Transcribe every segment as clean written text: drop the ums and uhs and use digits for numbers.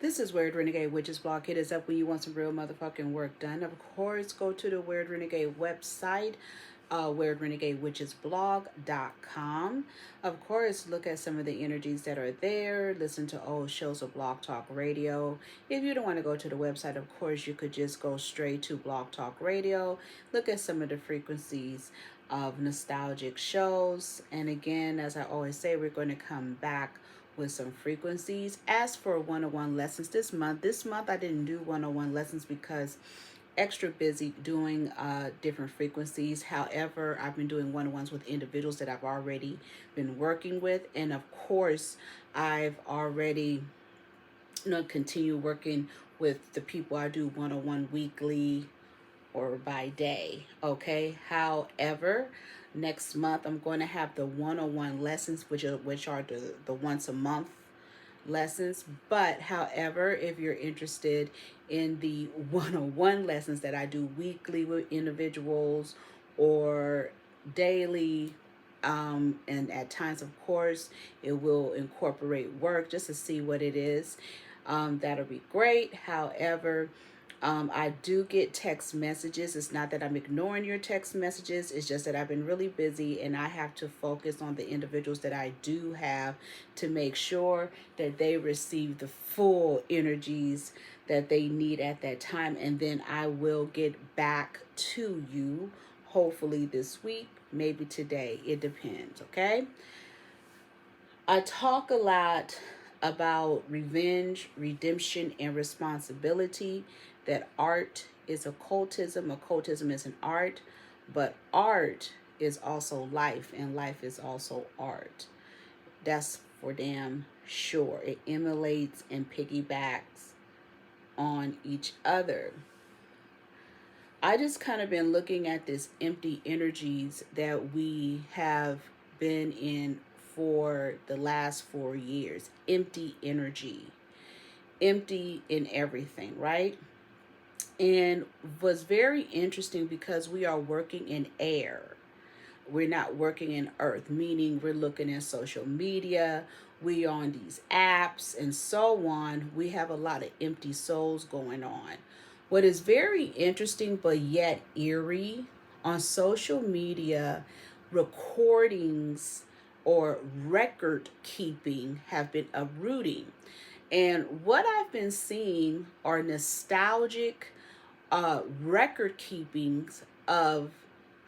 This is Weird Renegade Witches Blog. Hit us up when you want some real motherfucking work done. Of course, go to the Weird Renegade website, waywardrenegadewitchesblog.com. Of course, look at some of the energies that are there. Listen to old shows of Blog Talk Radio. If you don't want to go to the website, of course, you could just go straight to Blog Talk Radio. Look at some of the frequencies of nostalgic shows. And again, as I always say, we're going to come back with some frequencies. As for one-on-one lessons this month I didn't do one-on-one lessons because extra busy doing different frequencies. However, I've been doing one-on-ones with individuals that I've already been working with, and of course I've already continue working with the people I do one-on-one weekly or by day. Okay, however, next month I'm going to have the one-on-one lessons, which are the once a month lessons. But however, if you're interested in the one-on-one lessons that I do weekly with individuals or daily, and at times, of course, it will incorporate work just to see what it is. That'll be great. However, I do get text messages. It's not that I'm ignoring your text messages. It's just that I've been really busy and I have to focus on the individuals that I do have to make sure that they receive the full energies that they need at that time. And then I will get back to you hopefully this week, maybe today. It depends, okay? I talk a lot about revenge, redemption, and responsibility, that art is occultism. Occultism is an art, but art is also life, and life is also art. That's for damn sure. It emulates and piggybacks on each other. I just kind of been looking at this empty energies that we have been in for the last 4 years. Empty energy, empty in everything, right? And was very interesting because we are working in air. We're not working in earth, meaning we're looking at social media, we on these apps and so on. We have a lot of empty souls going on. What is very interesting but yet eerie, on social media, recordings or record keeping have been uprooting. And what I've been seeing are nostalgic record keepings of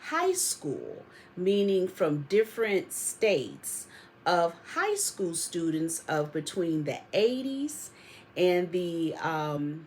high school, meaning from different states, of high school students of between the 80s and from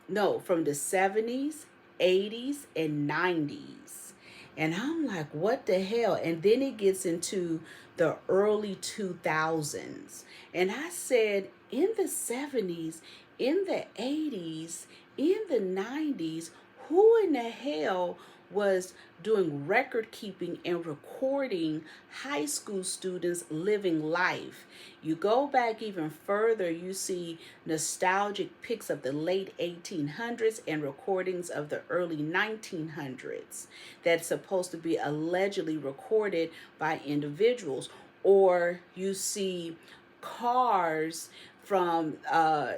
the 70s, 80s, and 90s. And I'm like, what the hell? And then it gets into the early 2000s. And I said, in the 70s, in the 80s, in the 90s, who in the hell was doing record keeping and recording high school students living life? You go back even further, you see nostalgic pics of the late 1800s and recordings of the early 1900s that's supposed to be allegedly recorded by individuals. Or you see cars from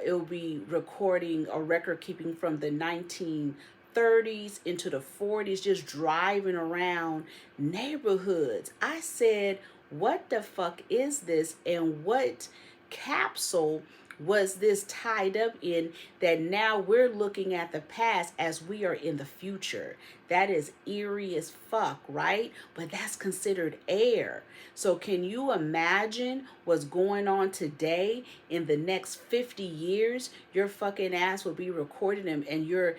it'll be recording or record keeping from the 1930s into the 40s, just driving around neighborhoods. I said, what the fuck is this, and what capsule was this tied up in, that now we're looking at the past as we are in the future? That is eerie as fuck, right? But that's considered air. So can you imagine what's going on today? In the next 50 years, your fucking ass will be recorded, and your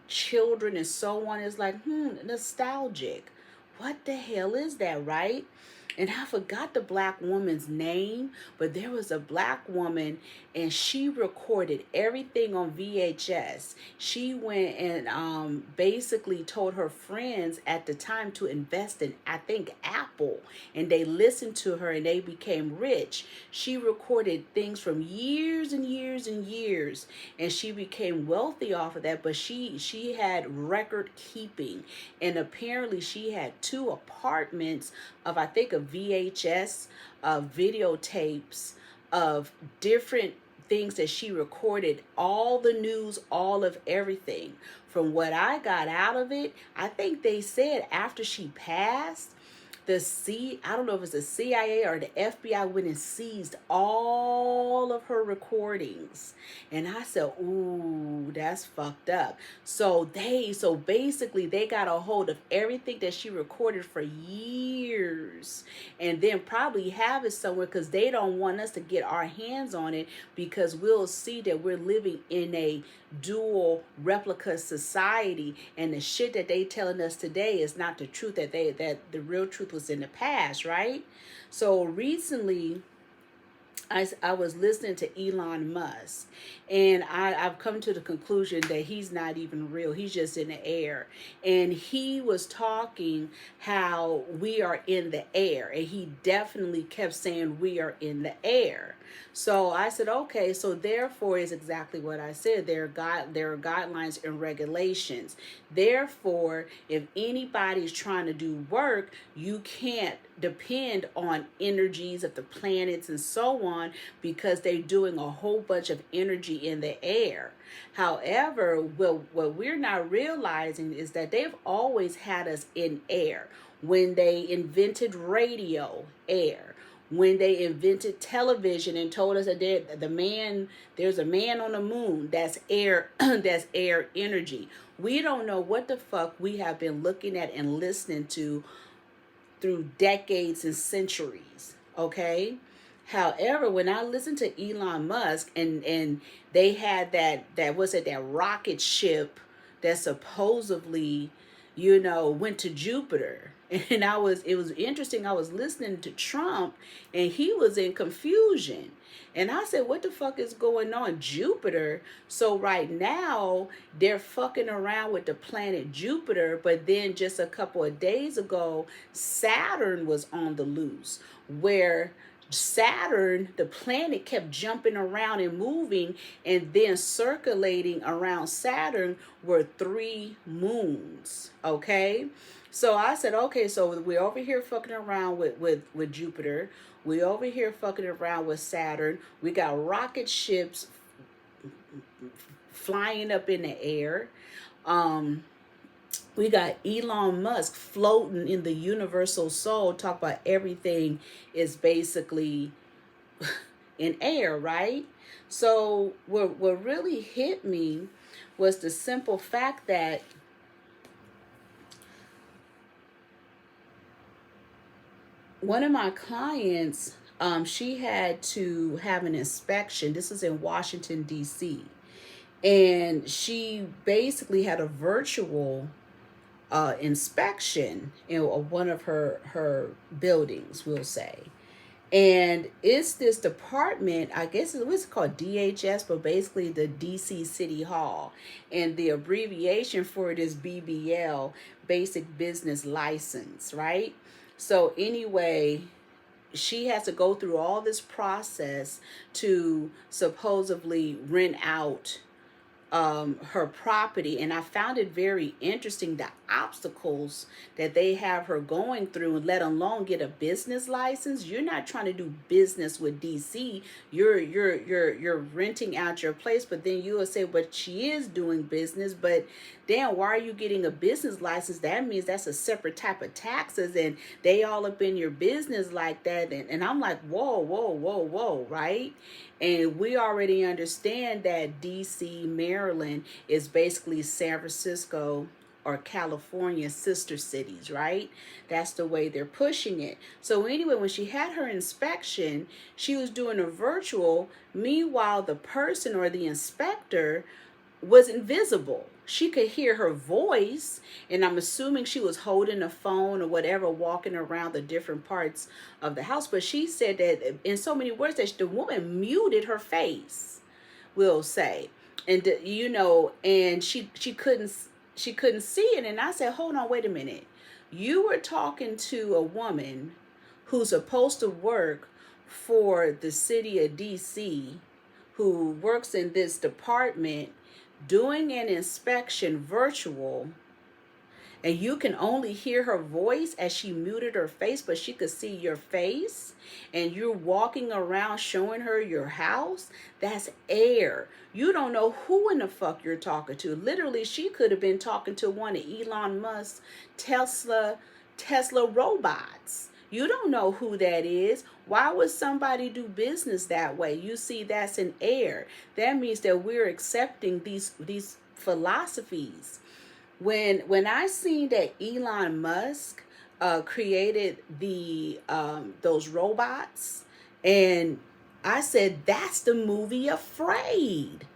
children and so on is like, nostalgic. What the hell is that, right? And I forgot the black woman's name, but there was a black woman and she recorded everything on VHS. She went and basically told her friends at the time to invest in, I think, Apple. And they listened to her and they became rich. She recorded things from years and years and years, and she became wealthy off of that. But she had record keeping, and apparently she had 2 apartments of, I think, a VHS videotapes of different things that she recorded, all the news, all of everything. From what I got out of it, I think they said after she passed, I don't know if it's the CIA or the FBI went and seized all of her recordings. And I said, ooh, that's fucked up. So basically they got a hold of everything that she recorded for years and then probably have it somewhere because they don't want us to get our hands on it, because we'll see that we're living in a dual replica society, and the shit that they telling us today is not the truth, that the real truth was in the past, right? So recently I was listening to Elon Musk, and I've come to the conclusion that he's not even real. He's just in the air. And he was talking how we are in the air, and he definitely kept saying we are in the air. So I said, okay, so therefore is exactly what I said. There are guidelines and regulations. Therefore, if anybody's trying to do work, you can't depend on energies of the planets and so on, because they're doing a whole bunch of energy in the air. However, what we're not realizing is that they've always had us in air. When they invented radio, air. When they invented television and told us that there's a man on the moon, that's air, that's air energy. We don't know what the fuck we have been looking at and listening to through decades and centuries, okay? However, when I listened to Elon Musk and they had that rocket ship that supposedly, went to Jupiter. And it was interesting. I was listening to Trump and he was in confusion. And I said, what the fuck is going on? Jupiter? So right now they're fucking around with the planet Jupiter, but then just a couple of days ago, Saturn was on the loose, where Saturn, the planet, kept jumping around and moving, and then circulating around Saturn were 3 moons. Okay, so I said, okay, so we're over here fucking around with Jupiter. We over here fucking around with Saturn. We got rocket ships flying up in the air. We got Elon Musk floating in the universal soul, talk about everything is basically in air, right? So what really hit me was the simple fact that one of my clients, she had to have an inspection. This is in Washington, D.C. And she basically had a virtual inspection in one of her buildings, we'll say. And it's this department, I guess it was called DHS, but basically the DC City Hall. And the abbreviation for it is BBL, Basic Business License, right? So anyway, she has to go through all this process to supposedly rent out her property. And I found it very interesting, the obstacles that they have her going through, and let alone get a business license. You're not trying to do business with DC. You're renting out your place, but then you will say, but she is doing business. But damn, why are you getting a business license? That means that's a separate type of taxes, and they all up in your business like that. And I'm like, whoa, right? And we already understand that DC, Maryland is basically San Francisco or California sister cities, right? That's the way they're pushing it. So anyway, when she had her inspection, she was doing a virtual. Meanwhile, the person or the inspector was invisible. She could hear her voice, and I'm assuming she was holding a phone or whatever, walking around the different parts of the house. But she said that in so many words that the woman muted her face, we'll say. And and she couldn't see it. And I said, hold on, wait a minute. You were talking to a woman who's supposed to work for the city of DC, who works in this department, doing an inspection virtual, and you can only hear her voice as she muted her face, but she could see your face, and you're walking around showing her your house, that's air. You don't know who in the fuck you're talking to. Literally, she could have been talking to one of Elon Musk's Tesla robots. You don't know who that is. Why would somebody do business that way? You see, that's an air. That means that we're accepting these philosophies. When I seen that Elon Musk created the those robots, and I said, that's the movie Afraid.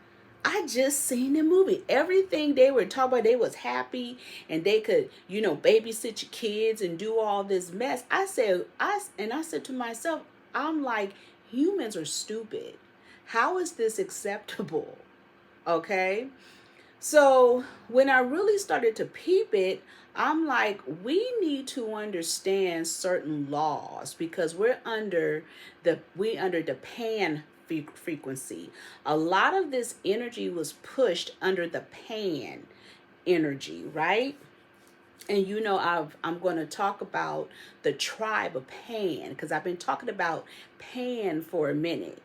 I just seen the movie. Everything they were talking about, they was happy and they could, babysit your kids and do all this mess. I said to myself, I'm like, humans are stupid. How is this acceptable? Okay? So when I really started to peep it, I'm like, we need to understand certain laws because we're under the pan frequency. A lot of this energy was pushed under the pan energy, right? And I'm going to talk about the tribe of Pan because I've been talking about Pan for a minute.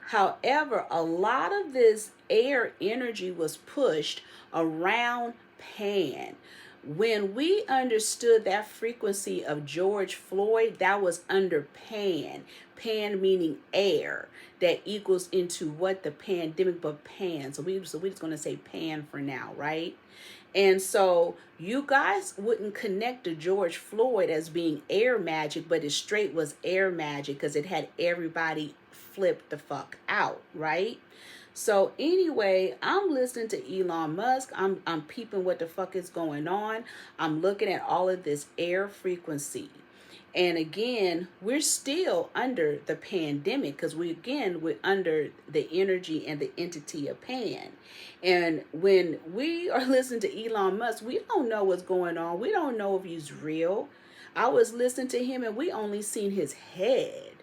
However, a lot of this air energy was pushed around Pan. When we understood that frequency of George Floyd, that was under Pan. Pan meaning air. That equals into what the pandemic, but Pan. So we're just going to say Pan for now, right? And so you guys wouldn't connect to George Floyd as being air magic, but it straight was air magic because it had everybody flipped the fuck out, right? So anyway, I'm listening to Elon Musk. I'm peeping what the fuck is going on. I'm looking at all of this air frequency. And again, we're still under the pandemic because we're under the energy and the entity of Pan. And when we are listening to Elon Musk, we don't know what's going on. We don't know if he's real. I was listening to him and we only seen his head.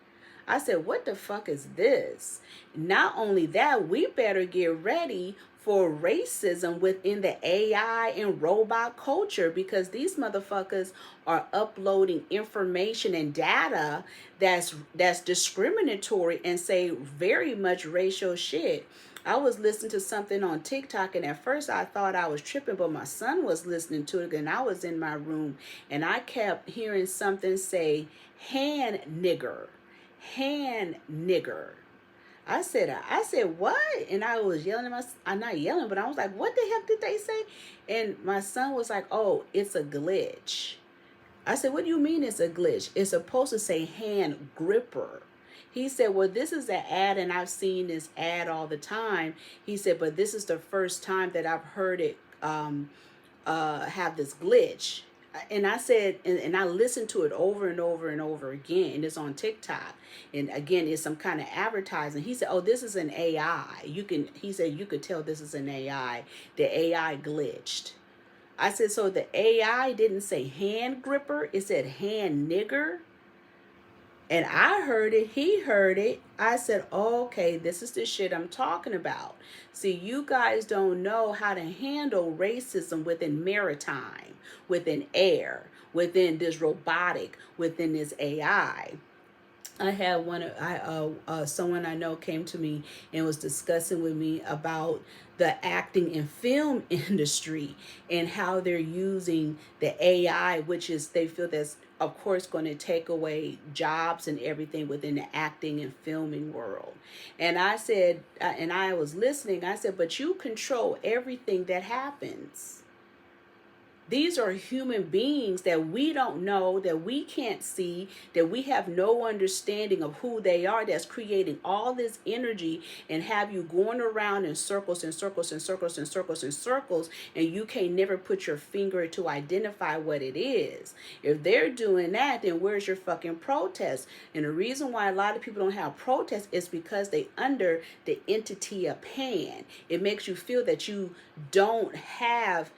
I said, what the fuck is this? Not only that, we better get ready for racism within the AI and robot culture because these motherfuckers are uploading information and data that's discriminatory and say very much racial shit. I was listening to something on TikTok and at first I thought I was tripping, but my son was listening to it and I was in my room and I kept hearing something say, hand nigger. Hand nigger. I said, what? And I was yelling at I'm not yelling, but I was like, what the heck did they say? And my son was like, oh, it's a glitch. I said, what do you mean it's a glitch? It's supposed to say hand gripper. He said, well, this is an ad and I've seen this ad all the time. He said, but this is the first time that I've heard it have this glitch. And I said, and I listened to it over and over and over again, and it's on TikTok. And again, it's some kind of advertising. He said, oh, this is an AI. He said, you could tell this is an AI. The AI glitched. I said, so the AI didn't say hand gripper, it said hand nigger. And I heard it, he heard it. I said, okay, this is the shit I'm talking about. See, you guys don't know how to handle racism within maritime, within air, within this robotic, within this AI. I had someone I know came to me and was discussing with me about the acting and film industry and how they're using the AI, which is they feel that's of course going to take away jobs and everything within the acting and filming world. And I said, and I was listening, I said, but you control everything that happens. These are human beings that we don't know, that we can't see, that we have no understanding of who they are, that's creating all this energy and have you going around in circles and circles and circles and circles and circles, and you can't never put your finger to identify what it is. If they're doing that, then where's your fucking protest? And the reason why a lot of people don't have protests is because they under the entity of Pan. It makes you feel that you don't have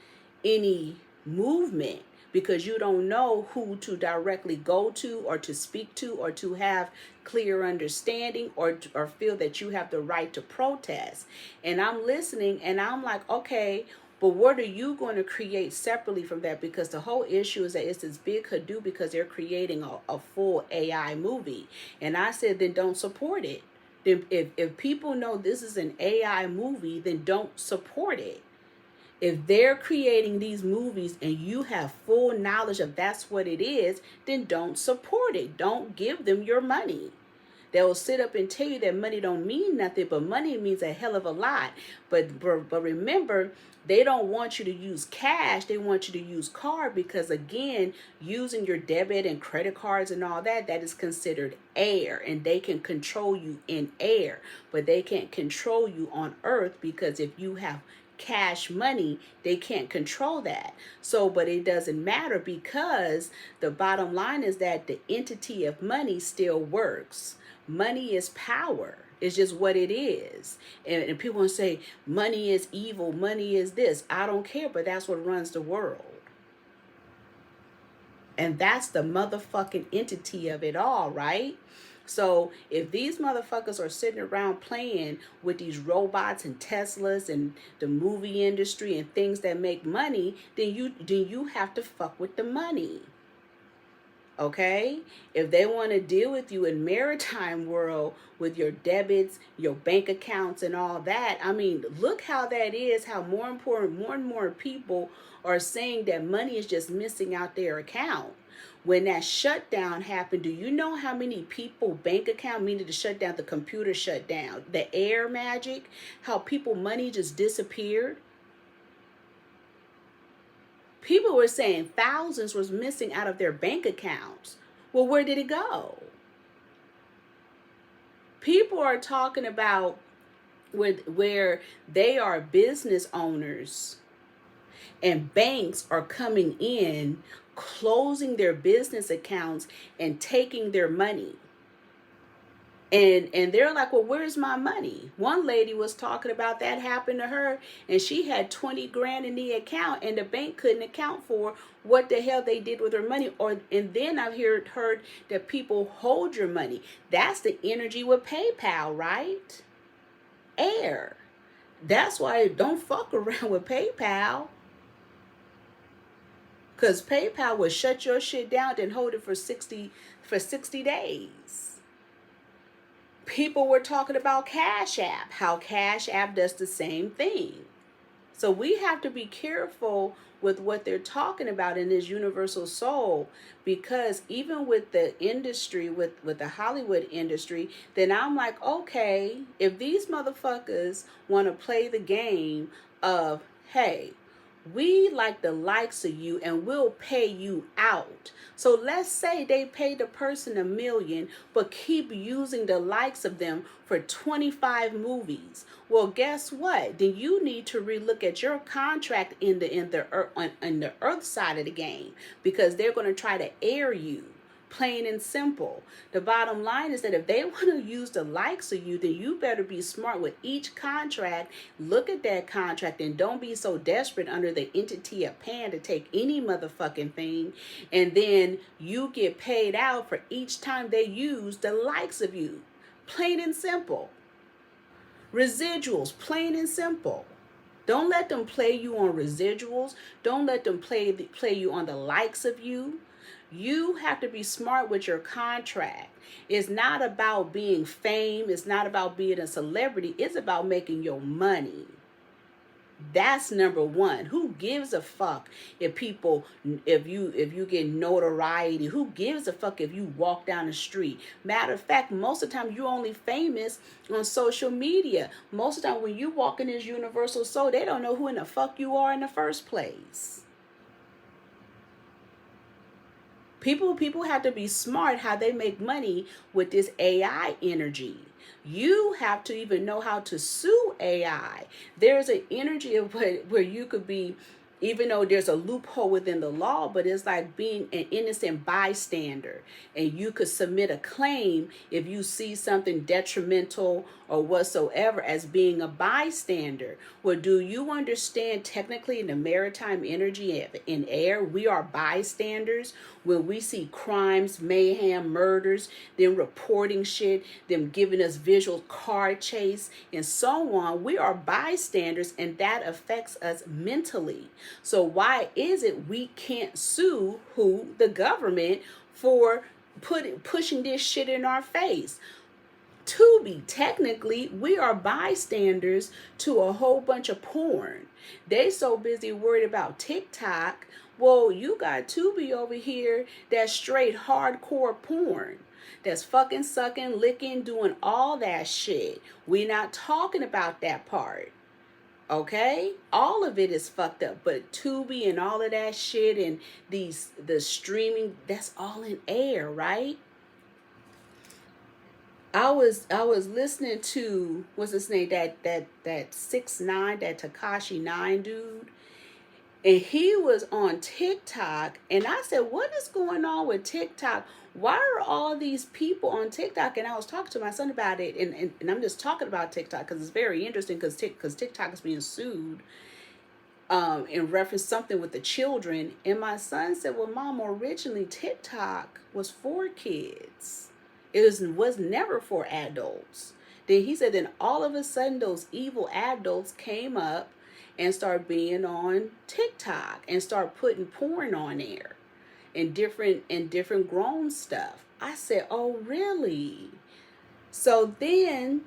any movement because you don't know who to directly go to or to speak to or to have clear understanding or feel that you have the right to protest. And I'm listening and I'm like, okay, But what are you going to create separately from that? Because the whole issue is that it's this big hoodoo because they're creating a full AI movie. And I said, then don't support it. Then if people know this is an AI movie, then don't support it. If they're creating these movies and you have full knowledge of that's what it is, then don't support it. Don't give them your money. They'll sit up and tell you that money don't mean nothing, but money means a hell of a lot. But remember, they don't want you to use cash. They want you to use card because, again, using your debit and credit cards and all that, that is considered air. And they can control you in air, but they can't control you on earth because if you have cash money, they can't control that. So, but it doesn't matter because the bottom line is that the entity of money still works. Money is power. It's just what it is. And people want to say money is evil, money is this. I don't care, but that's what runs the world. And that's the motherfucking entity of it all, right? So if these motherfuckers are sitting around playing with these robots and Teslas and the movie industry and things that make money, then you have to fuck with the money. Okay? If they want to deal with you in maritime world with your debits, your bank accounts and all that, I mean, look how that is, how more and more people are saying that money is just missing out their account. When that shutdown happened, do you know how many people bank account, meaning to shut down, the computer shut down, the air magic, how people money just disappeared? People were saying thousands was missing out of their bank accounts. Well, where did it go? People are talking about where they are business owners and banks are coming in, closing their business accounts and taking their money. And they're like, well, where's my money? One lady was talking about that happened to her, and she had 20 grand in the account, and the bank couldn't account for what the hell they did with her money. And then I've heard that people hold your money. That's the energy with PayPal, right? Air. That's why don't fuck around with PayPal. Because PayPal will shut your shit down and hold it for 60 days. People were talking about Cash App, how Cash App does the same thing. So we have to be careful with what they're talking about in this universal soul, because even with the industry, with the Hollywood industry, then I'm like, okay, if these motherfuckers want to play the game of, hey, we like the likes of you and we'll pay you out. So let's say they pay the person $1 million, but keep using the likes of them for 25 movies. Well, guess what? Then you need to relook at your contract in the earth side of the game, because they're going to try to air you. Plain and simple. The bottom line is that if they want to use the likes of you, then you better be smart with each contract. Look at that contract and don't be so desperate under the entity of Pan to take any motherfucking thing. And then you get paid out for each time they use the likes of you. Plain and simple. Residuals, plain and simple. Don't let them play you on residuals. Don't let them play you on the likes of you. You have to be smart with your contract. It's not about being fame. It's not about being a celebrity. It's about making your money. That's number one. Who gives a fuck if you get notoriety? Who gives a fuck if you walk down the street? Matter of fact, most of the time you're only famous on social media. Most of the time when you walk in this universal soul, they don't know who in the fuck you are in the first place. People have to be smart how they make money with this AI energy. You have to even know how to sue AI. There's an energy of where you could be, even though there's a loophole within the law, but it's like being an innocent bystander. And you could submit a claim if you see something detrimental or whatsoever as being a bystander. Well, do you understand technically in the maritime energy in air, we are bystanders when we see crimes, mayhem, murders, them reporting shit, them giving us visual car chase, and so on. We are bystanders, and that affects us mentally. So why is it we can't sue the government for pushing this shit in our face? To be technically, we are bystanders to a whole bunch of porn. They so busy worried about TikTok. Well, you got Tubi over here that's straight hardcore porn. That's fucking, sucking, licking, doing all that shit. We not talking about that part. Okay? All of it is fucked up. But Tubi and all of that shit and the streaming, that's all in air, right? I was listening to, what's his name, that 6ix9ine, that Tekashi 9 dude, and he was on TikTok, and I said, what is going on with TikTok? Why are all these people on TikTok? And I was talking to my son about it, and I'm just talking about TikTok because it's very interesting because TikTok is being sued in reference to something with the children. And my son said, well, Mom, originally TikTok was for kids. It was never for adults. Then he said, then all of a sudden those evil adults came up and started being on TikTok and start putting porn on there and different grown stuff. I said, oh, really? So then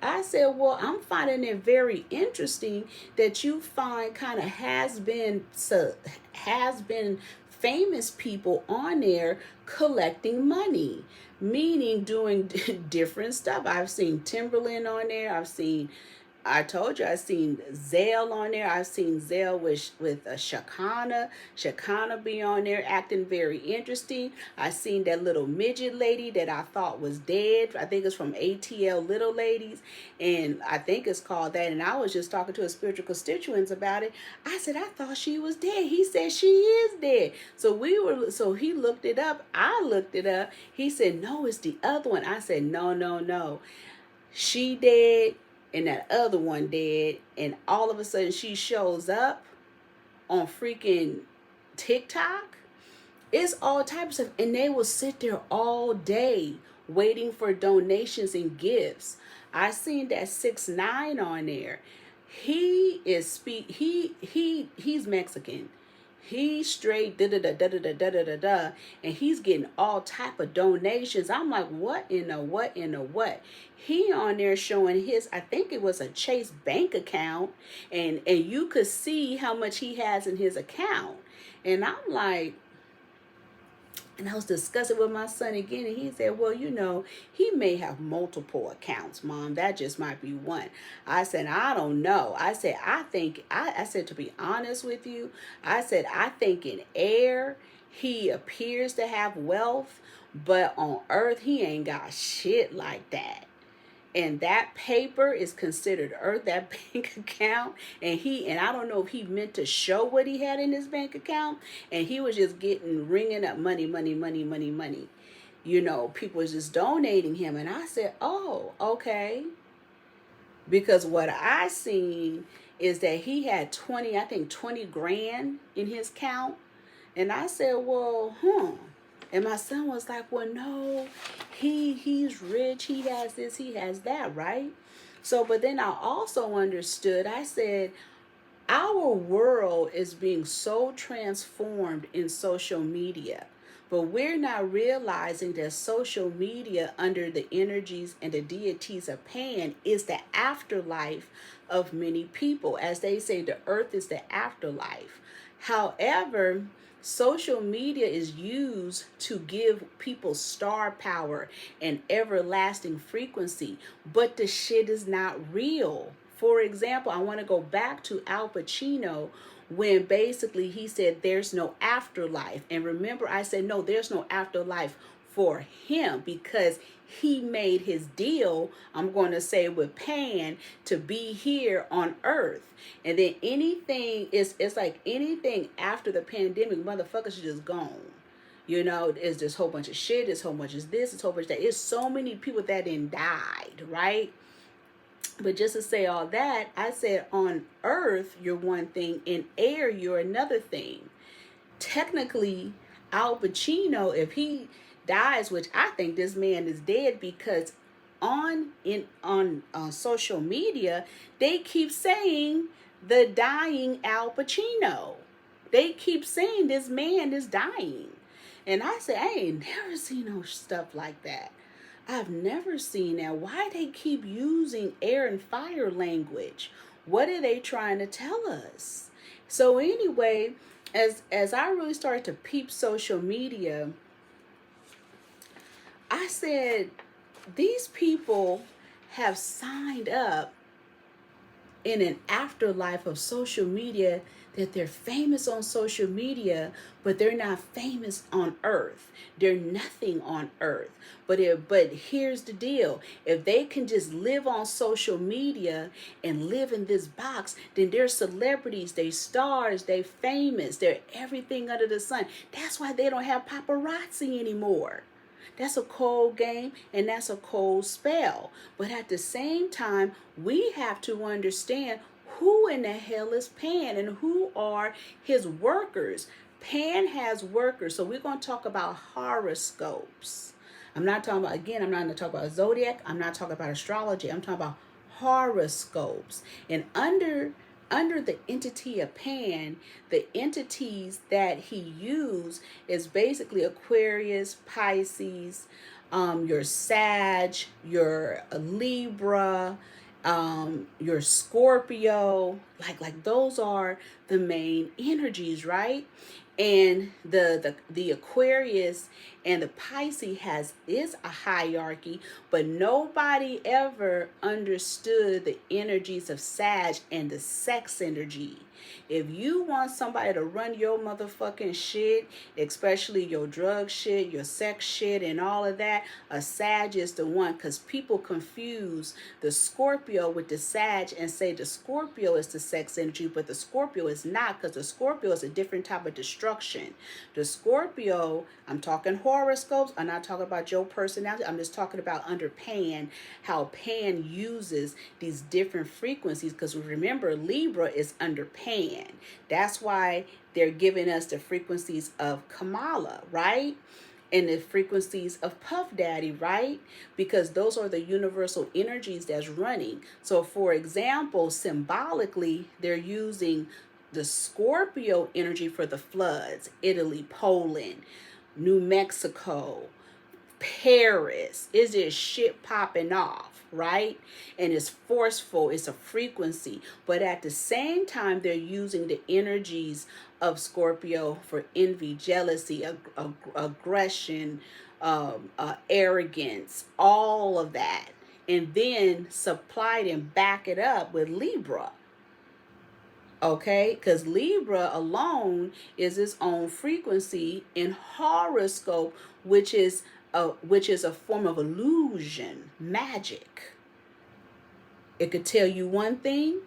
I said, well, I'm finding it very interesting that you find kind of has been famous people on there collecting money, meaning doing different stuff. I've seen Timberland on there. I told you, I've seen Zale on there. I've seen Zale with Shakana. Shakana be on there acting very interesting. I seen that little midget lady that I thought was dead. I think it's from ATL Little Ladies, and I think it's called that. And I was just talking to a spiritual constituents about it. I said, I thought she was dead. He said she is dead. So he looked it up. I looked it up. He said, no, it's the other one. I said, no. She dead. And that other one dead, and all of a sudden she shows up on freaking TikTok. It's all types of stuff, and they will sit there all day waiting for donations and gifts. I seen that 6ix9ine on there. He's Mexican. He's straight and he's getting all type of donations. I'm like, what in the what? He on there showing his, I think it was a Chase bank account, and you could see how much he has in his account. And I'm like, and I was discussing with my son again, and he said, well, he may have multiple accounts, Mom. That just might be one. I said, I don't know. I said, I said, to be honest with you, I said, I think in air, he appears to have wealth, but on earth, he ain't got shit like that. And that paper is considered earth, that bank account. And I don't know if he meant to show what he had in his bank account. And he was just ringing up money. People was just donating him. And I said, oh, okay. Because what I seen is that he had 20 grand in his account. And I said, well, And my son was like, well, no, he's rich. He has this, he has that, right? So, but then I also understood, I said, our world is being so transformed in social media, but we're not realizing that social media, under the energies and the deities of Pan, is the afterlife of many people. As they say, the earth is the afterlife. However, social media is used to give people star power and everlasting frequency, but the shit is not real. For example, I want to go back to Al Pacino when basically he said there's no afterlife. And remember, I said, no, there's no afterlife for him because he made his deal, I'm going to say, with Pan to be here on earth. And then it's like anything after the pandemic, motherfuckers are just gone. It's this whole bunch of shit, it's whole bunch of this, it's whole bunch of that. It's so many people that died, right? But just to say all that, I said on earth, you're one thing. In air, you're another thing. Technically, Al Pacino, if he dies, which I think this man is dead, because on social media, they keep saying the dying Al Pacino. They keep saying this man is dying. And I say, I ain't never seen no stuff like that. I've never seen that. Why they keep using air and fire language? What are they trying to tell us? So anyway, as I really started to peep social media, I said, these people have signed up in an afterlife of social media, that they're famous on social media, but they're not famous on earth. They're nothing on earth. But here's the deal. If they can just live on social media and live in this box, then they're celebrities, they stars, they famous, they're everything under the sun. That's why they don't have paparazzi anymore. That's a cold game, and that's a cold spell. But at the same time, we have to understand who in the hell is Pan and who are his workers. Pan has workers. So we're going to talk about horoscopes. I'm not talking about, again, I'm not going to talk about zodiac. I'm not talking about astrology. I'm talking about horoscopes. And under the entity of Pan, the entities that he used is basically Aquarius, Pisces, your Sag, your Libra, your Scorpio, like those are the main energies, right? And the Aquarius and the Pisces is a hierarchy, but nobody ever understood the energies of Sag and the sex energy. If you want somebody to run your motherfucking shit, especially your drug shit, your sex shit, and all of that, a Sag is the one, because people confuse the Scorpio with the Sag and say the Scorpio is the sex energy, but the Scorpio is not, because the Scorpio is a different type of destruction. The Scorpio, I'm talking horoscopes, I'm not talking about your personality, I'm just talking about under Pan, how Pan uses these different frequencies, because remember, Libra is under Pan. That's why they're giving us the frequencies of Kamala, right? And the frequencies of Puff Daddy, right? Because those are the universal energies that's running. So for example, symbolically, they're using the Scorpio energy for the floods, Italy, Poland, New Mexico, Paris. Is this shit popping off, right? And it's forceful, it's a frequency. But at the same time, they're using the energies of Scorpio for envy, jealousy, aggression, arrogance, all of that. And then supply it and back it up with Libra. Okay, because Libra alone is its own frequency in horoscope, which is a form of illusion, magic. It could tell you one thing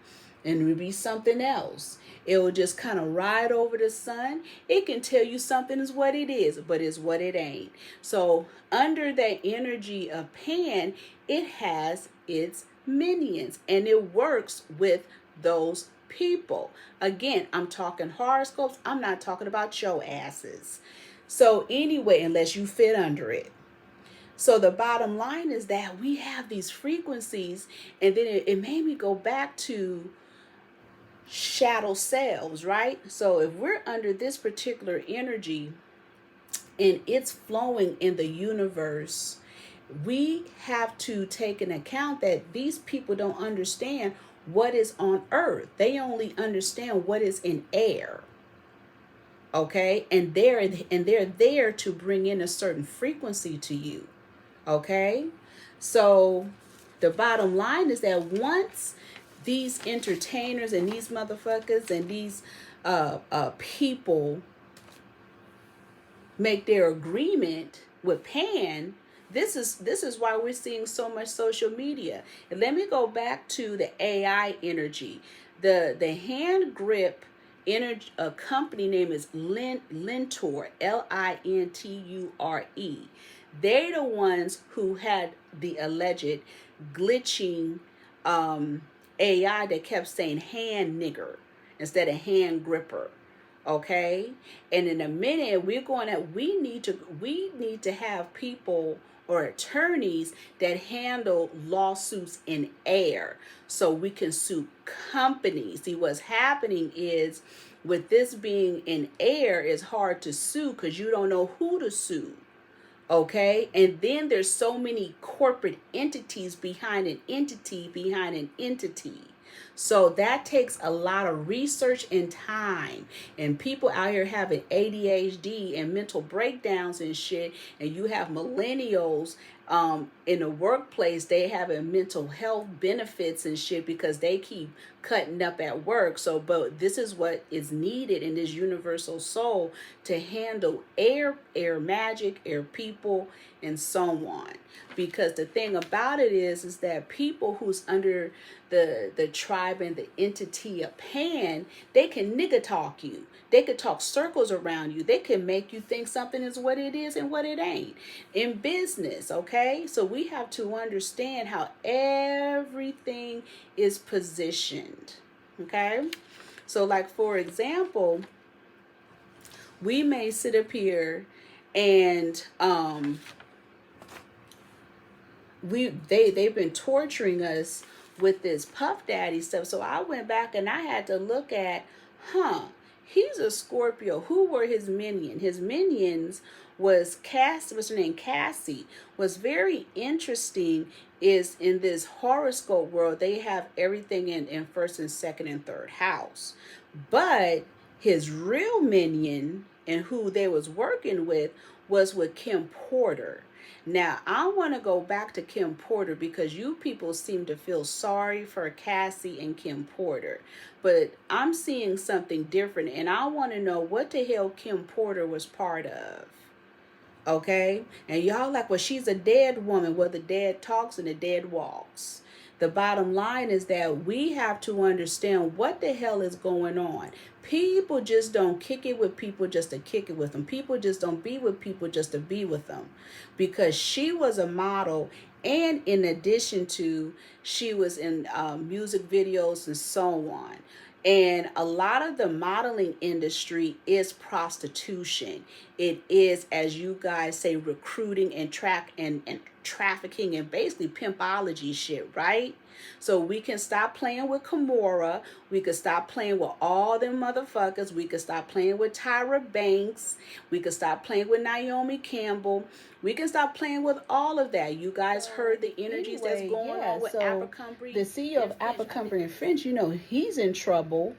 and it would be something else. It will just kind of ride over the sun. It can tell you something is what it is, but it's what it ain't. So under that energy of Pan, it has its minions, and it works with those people. Again, I'm talking horoscopes. I'm not talking about your asses. So anyway, unless you fit under it. So the bottom line is that we have these frequencies, and then it made me go back to shadow selves, right? So if we're under this particular energy and it's flowing in the universe, we have to take into account that these people don't understand what is on earth. They only understand what is in air. Okay? And they're there to bring in a certain frequency to you. Okay? So the bottom line is that once these entertainers and these motherfuckers and these people make their agreement with Pan, this is why we're seeing so much social media. And let me go back to the AI energy. The hand grip energy company name is Linture, Linture. They're the ones who had the alleged glitching AI that kept saying hand nigger instead of hand gripper. Okay, and in a minute we need to have people or attorneys that handle lawsuits in air so we can sue companies. See, what's happening is with this being in air, it's hard to sue because you don't know who to sue. Okay, and then there's so many corporate entities behind an entity behind an entity. So that takes a lot of research and time. And people out here having ADHD and mental breakdowns and shit. And you have millennials in the workplace, they having mental health benefits and shit because they keep cutting up at work. So, but this is what is needed in this universal soul to handle air magic, air people, and so on. Because the thing about it is that people who's under the tribe and the entity of Pan, they can nigga talk you. They could talk circles around you. They can make you think something is what it is and what it ain't. In business, okay? So we have to understand how everything is positioned, okay? So like, for example, we may sit up here and they've been torturing us with this Puff Daddy stuff. So I went back and I had to look at, he's a Scorpio. Who were his minions? His minions was what's her name? Cassie. What's very interesting is in this horoscope world, they have everything in first and second and third house. But his real minion and who they was working with was with Kim Porter. Now, I want to go back to Kim Porter because you people seem to feel sorry for Cassie and Kim Porter. But I'm seeing something different, and I want to know what the hell Kim Porter was part of. Okay? And y'all like, well, she's a dead woman. Well, the dead talks and the dead walks. The bottom line is that we have to understand what the hell is going on. People just don't kick it with people just to kick it with them. People just don't be with people just to be with them. Because she was a model, and in addition to, she was in music videos and so on. And a lot of the modeling industry is prostitution. It is, as you guys say, recruiting and trafficking and basically pimpology shit, right? So we can stop playing with Kamala. We could stop playing with all them motherfuckers. We could stop playing with Tyra Banks. We could stop playing with Naomi Campbell. We can stop playing with all of that. You guys heard the energies that's going on with Abercrombie. The CEO of Abercrombie and Finch, he's in trouble.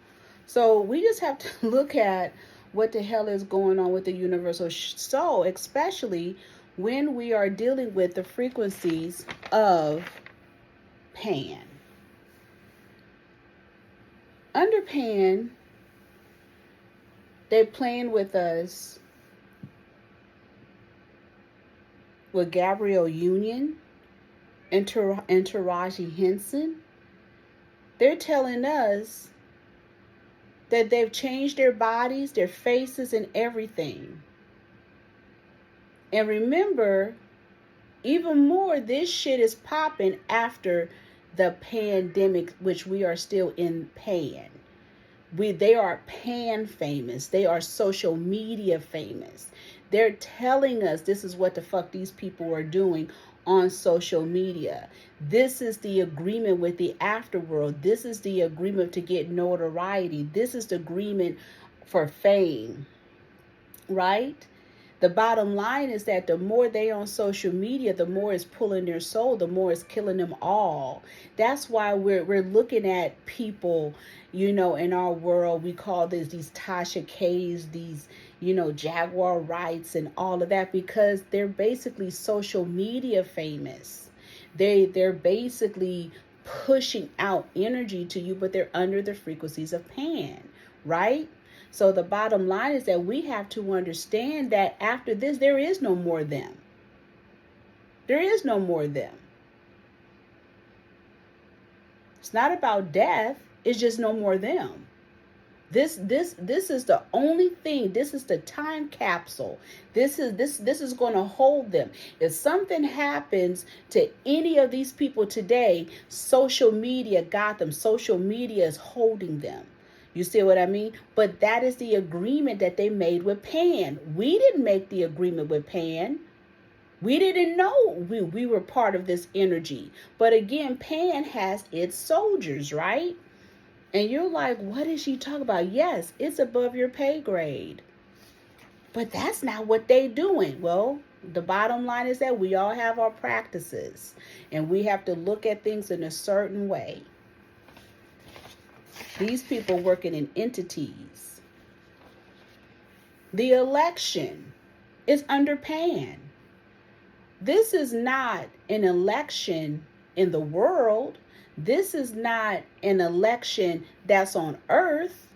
So we just have to look at what the hell is going on with the universal soul, especially when we are dealing with the frequencies of Pan. Under Pan, they're playing with us with Gabrielle Union and Taraji Henson. They're telling us that they've changed their bodies, their faces, and everything. And remember, even more, this shit is popping after the pandemic, which we are still in Pan. They are Pan famous. They are social media famous. They're telling us this is what the fuck these people are doing on social media. This is the agreement with the afterworld. This is the agreement to get notoriety. This is the agreement for fame, right? The bottom line is that the more they on social media, the more it's pulling their soul, the more it's killing them all. That's why we're looking at people, in our world. We call these Tasha K's, these, Jaguar Rights and all of that, because they're basically social media famous. They're basically pushing out energy to you, but they're under the frequencies of Pan, right? So the bottom line is that we have to understand that after this, there is no more them. There is no more them. It's not about death. It's just no more them. This is the only thing. This is the time capsule. This is going to hold them. If something happens to any of these people today, social media got them. Social media is holding them. You see what I mean? But that is the agreement that they made with Pan. We didn't make the agreement with Pan. We didn't know we were part of this energy. But again, Pan has its soldiers, right? And you're like, what is she talking about? Yes, it's above your pay grade. But that's not what they're doing. Well, the bottom line is that we all have our practices. And we have to look at things in a certain way. These people working in entities. The election is under Pan. This is not an election in the world. This is not an election that's on earth.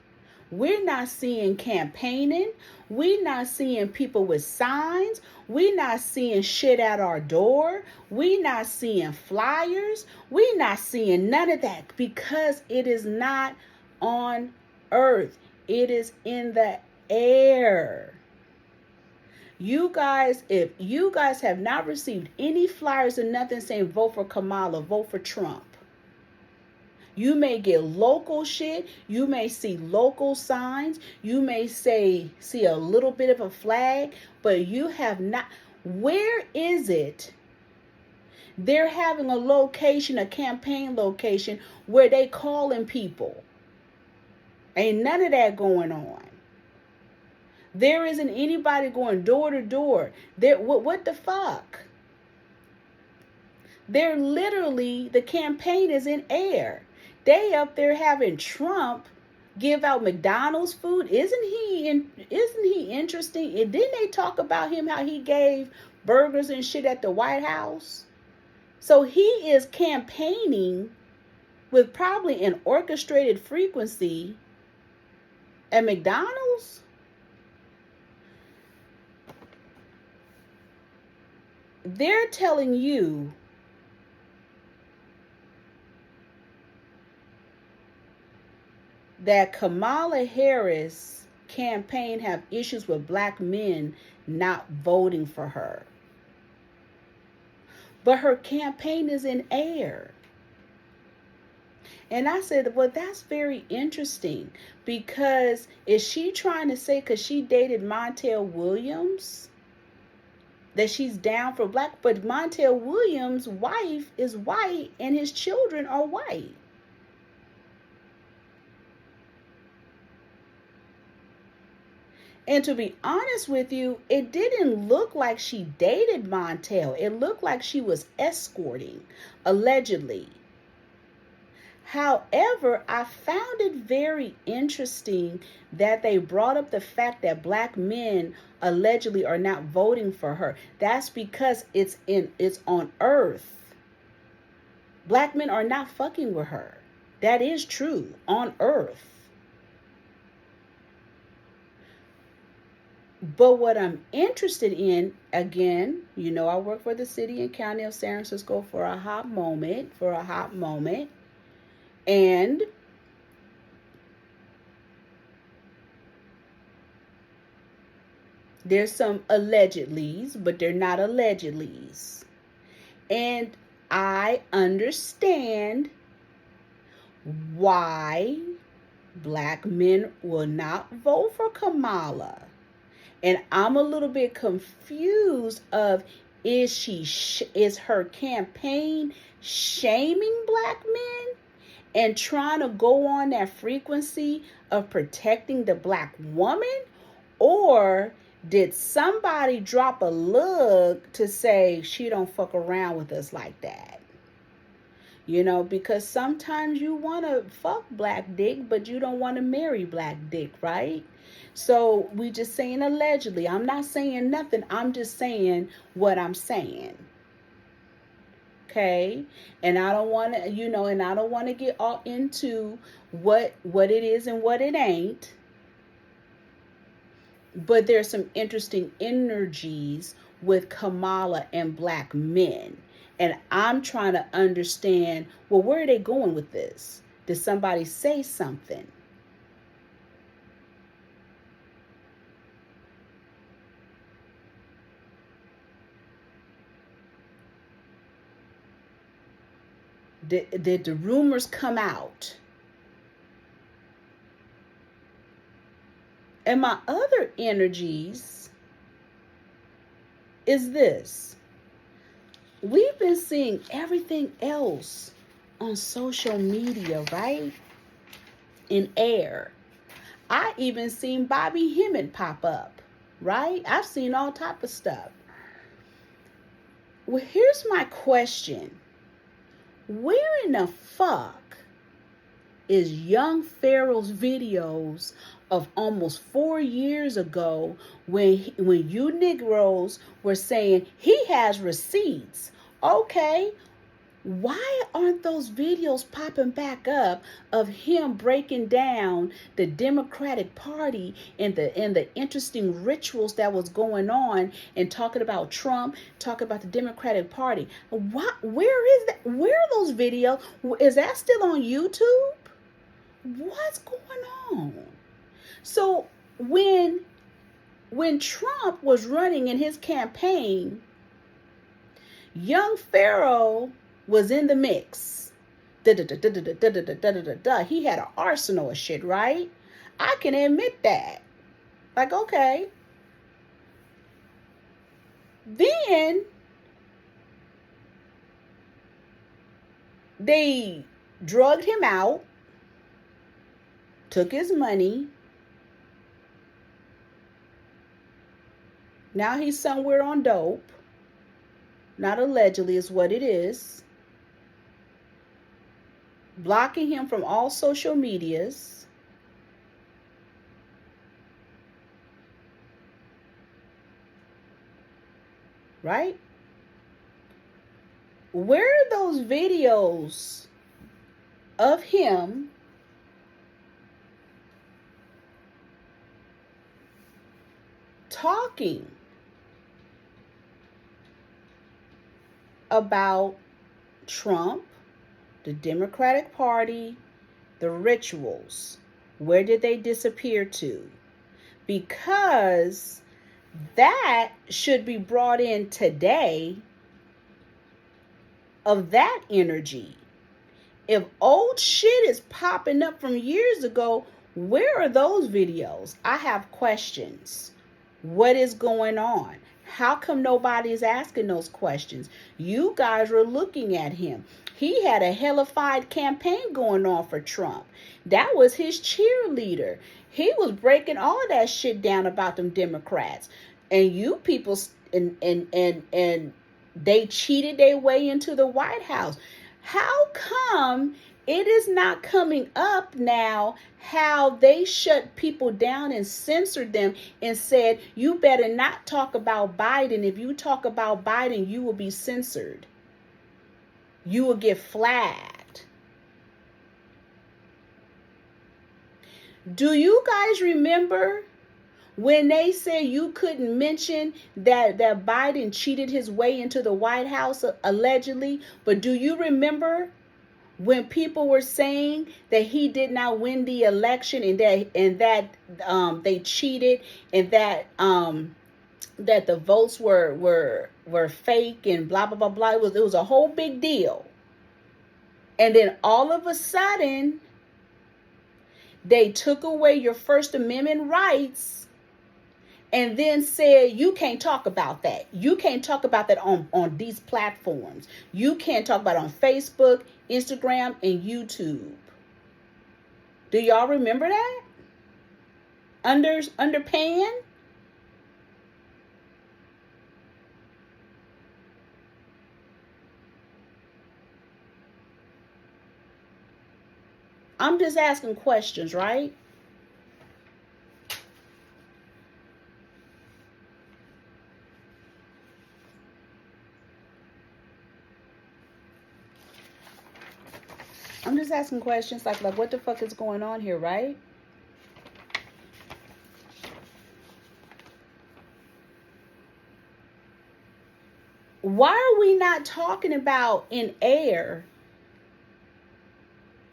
We're not seeing campaigning. We're not seeing people with signs. We're not seeing shit at our door. We're not seeing flyers. We're not seeing none of that because it is not on earth. It is in the air. You guys, if you guys have not received any flyers or nothing saying vote for Kamala, vote for Trump. You may get local shit. You may see local signs. You may see a little bit of a flag, but you have not. Where is it? They're having a location, a campaign location where they calling people. Ain't none of that going on. There isn't anybody going door to door. What the fuck? They're literally, the campaign is in air. They up there having Trump give out McDonald's food. Isn't he interesting? And didn't they talk about him, how he gave burgers and shit at the White House? So he is campaigning with probably an orchestrated frequency at McDonald's. They're telling you that Kamala Harris' campaign have issues with black men not voting for her. But her campaign is in air. And I said, well, that's very interesting. Because is she trying to say because she dated Montel Williams that she's down for black? But Montel Williams' wife is white and his children are white. And to be honest with you, it didn't look like she dated Montel. It looked like she was escorting, allegedly. However, I found it very interesting that they brought up the fact that black men allegedly are not voting for her. That's because it's on earth. Black men are not fucking with her. That is true, on earth. But what I'm interested in, again, you know, I work for the city and county of San Francisco for a hot moment. And there's some allegedlys, but they're not allegedlys. And I understand why black men will not vote for Kamala. And I'm a little bit confused of, is her campaign shaming black men and trying to go on that frequency of protecting the black woman? Or did somebody drop a lug to say she don't fuck around with us like that? You know, because sometimes you want to fuck black dick, but you don't want to marry black dick, right? So we just saying allegedly. I'm not saying nothing. I'm just saying what I'm saying. Okay? And I don't want to, you know, and I don't want to get all into what it is and what it ain't. But there's some interesting energies with Kamala and black men. And I'm trying to understand, well, where are they going with this? Did somebody say something? did the rumors come out? And my other energies is this. We've been seeing everything else on social media, right? In air. I even seen Bobby Hemmett pop up, right? I've seen all type of stuff. Well, here's my question. Where in the fuck is young Pharaoh's videos of almost 4 years ago when you Negroes were saying he has receipts? Okay, why aren't those videos popping back up of him breaking down the Democratic Party and the interesting rituals that was going on and talking about Trump, talking about the Democratic Party? Where is that? Where are those videos? Is that still on YouTube? What's going on? So when Trump was running in his campaign, young Pharaoh was in the mix. He had an arsenal of shit, right? I can admit that. Like, okay. Then they drugged him out, took his money. Now he's somewhere on dope. Not allegedly is what it is. Blocking him from all social medias. Right? Where are those videos of him talking about Trump, the Democratic Party, the rituals? Where did they disappear to? Because that should be brought in today of that energy. If old shit is popping up from years ago, where are those videos? I have questions. What is going on? How come nobody is asking those questions? You guys were looking at him. He had a hellified campaign going on for Trump. That was his cheerleader. He was breaking all of that shit down about them Democrats. And you people, and they cheated their way into the White House. How come it is not coming up now how they shut people down and censored them and said, you better not talk about Biden. If you talk about Biden, you will be censored. You will get flagged. Do you guys remember when they said you couldn't mention that Biden cheated his way into the White House allegedly? But do you remember when people were saying that he did not win the election and that they cheated and that the votes were fake and blah blah blah blah? It was a whole big deal. And then all of a sudden, they took away your First Amendment rights and then said, you can't talk about that. You can't talk about that on these platforms. You can't talk about it on Facebook, Instagram, and YouTube. Do y'all remember that? Under Pan? I'm just asking questions, right? I'm just asking questions like what the fuck is going on here, right? Why are we not talking about in air?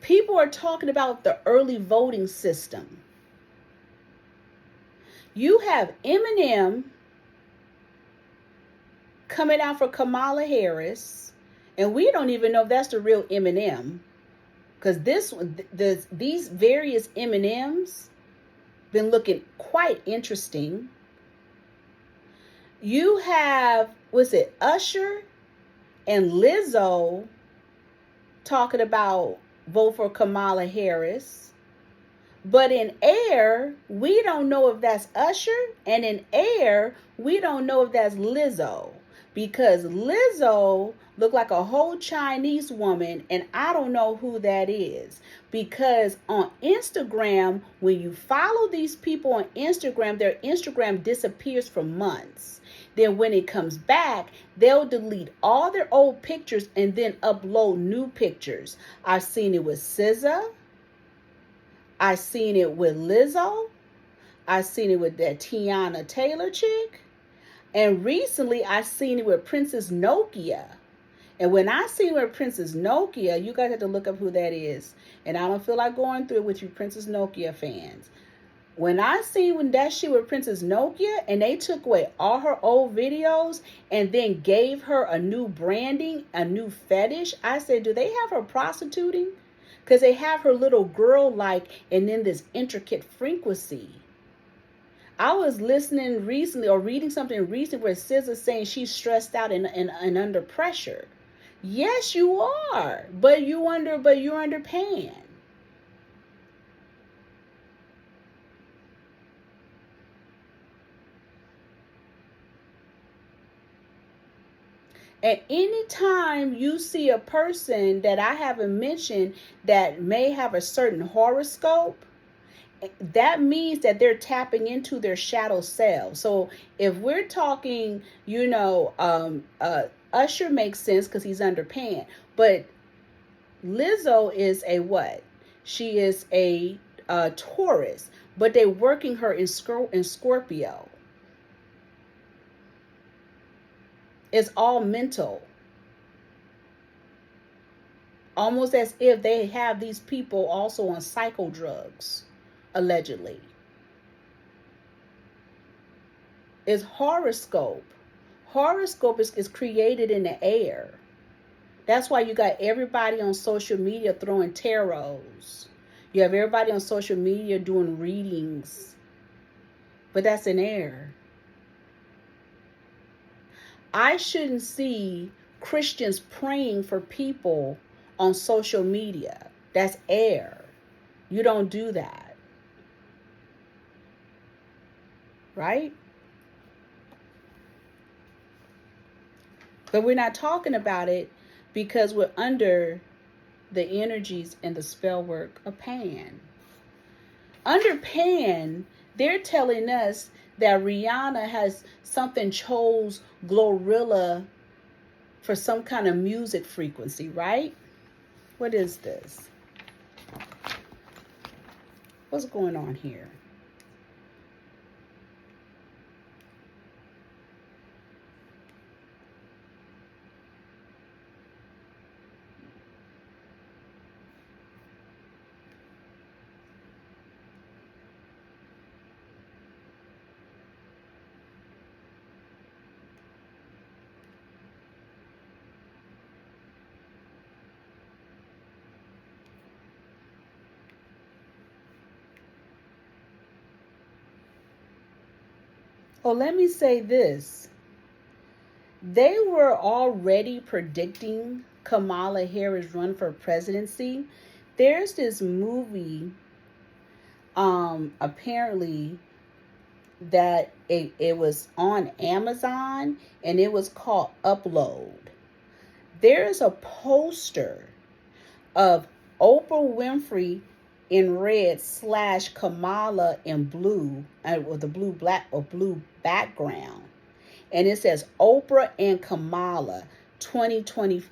People are talking about the early voting system. You have Eminem coming out for Kamala Harris And we don't even know if that's the real Eminem. Because these various M&Ms been looking quite interesting. You have, what's it, Usher and Lizzo talking about vote for Kamala Harris. But in air, we don't know if that's Usher. And in air, we don't know if that's Lizzo. Because Lizzo looked like a whole Chinese woman, and I don't know who that is. Because on Instagram, when you follow these people on Instagram, their Instagram disappears for months. Then when it comes back, they'll delete all their old pictures and then upload new pictures. I've seen it with SZA. I've seen it with Lizzo. I've seen it with that Tiana Taylor chick. And recently, I seen it with Princess Nokia. And when I seen it with Princess Nokia, you guys have to look up who that is. And I don't feel like going through it with you Princess Nokia fans. When I seen that shit with Princess Nokia, and they took away all her old videos and then gave her a new branding, a new fetish, I said, do they have her prostituting? Because they have her little girl-like and then this intricate frequency. I was listening recently or reading something recently where SZA's saying she's stressed out and under pressure. Yes, you are, but you're underpaying. And anytime you see a person that I haven't mentioned that may have a certain horoscope, that means that they're tapping into their shadow self. So if we're talking, Usher makes sense because he's underpaying. But Lizzo is a what? She is a Taurus, but they're working her in Scorpio. It's all mental. Almost as if they have these people also on psycho drugs. Allegedly. Is horoscope. Horoscope is created in the air. That's why you got everybody on social media throwing tarots. You have everybody on social media doing readings. But that's in air. I shouldn't see Christians praying for people on social media. That's air. You don't do that. Right? But we're not talking about it because we're under the energies and the spell work of Pan. Under Pan, they're telling us that Rihanna has something chose Glorilla for some kind of music frequency, right? What is this? What's going on here? Oh, let me say this. They were already predicting Kamala Harris' run for presidency. There's this movie, apparently, that it was on Amazon, and it was called Upload. There's a poster of Oprah Winfrey in red / Kamala in blue, with the blue background, and it says Oprah and Kamala 2020.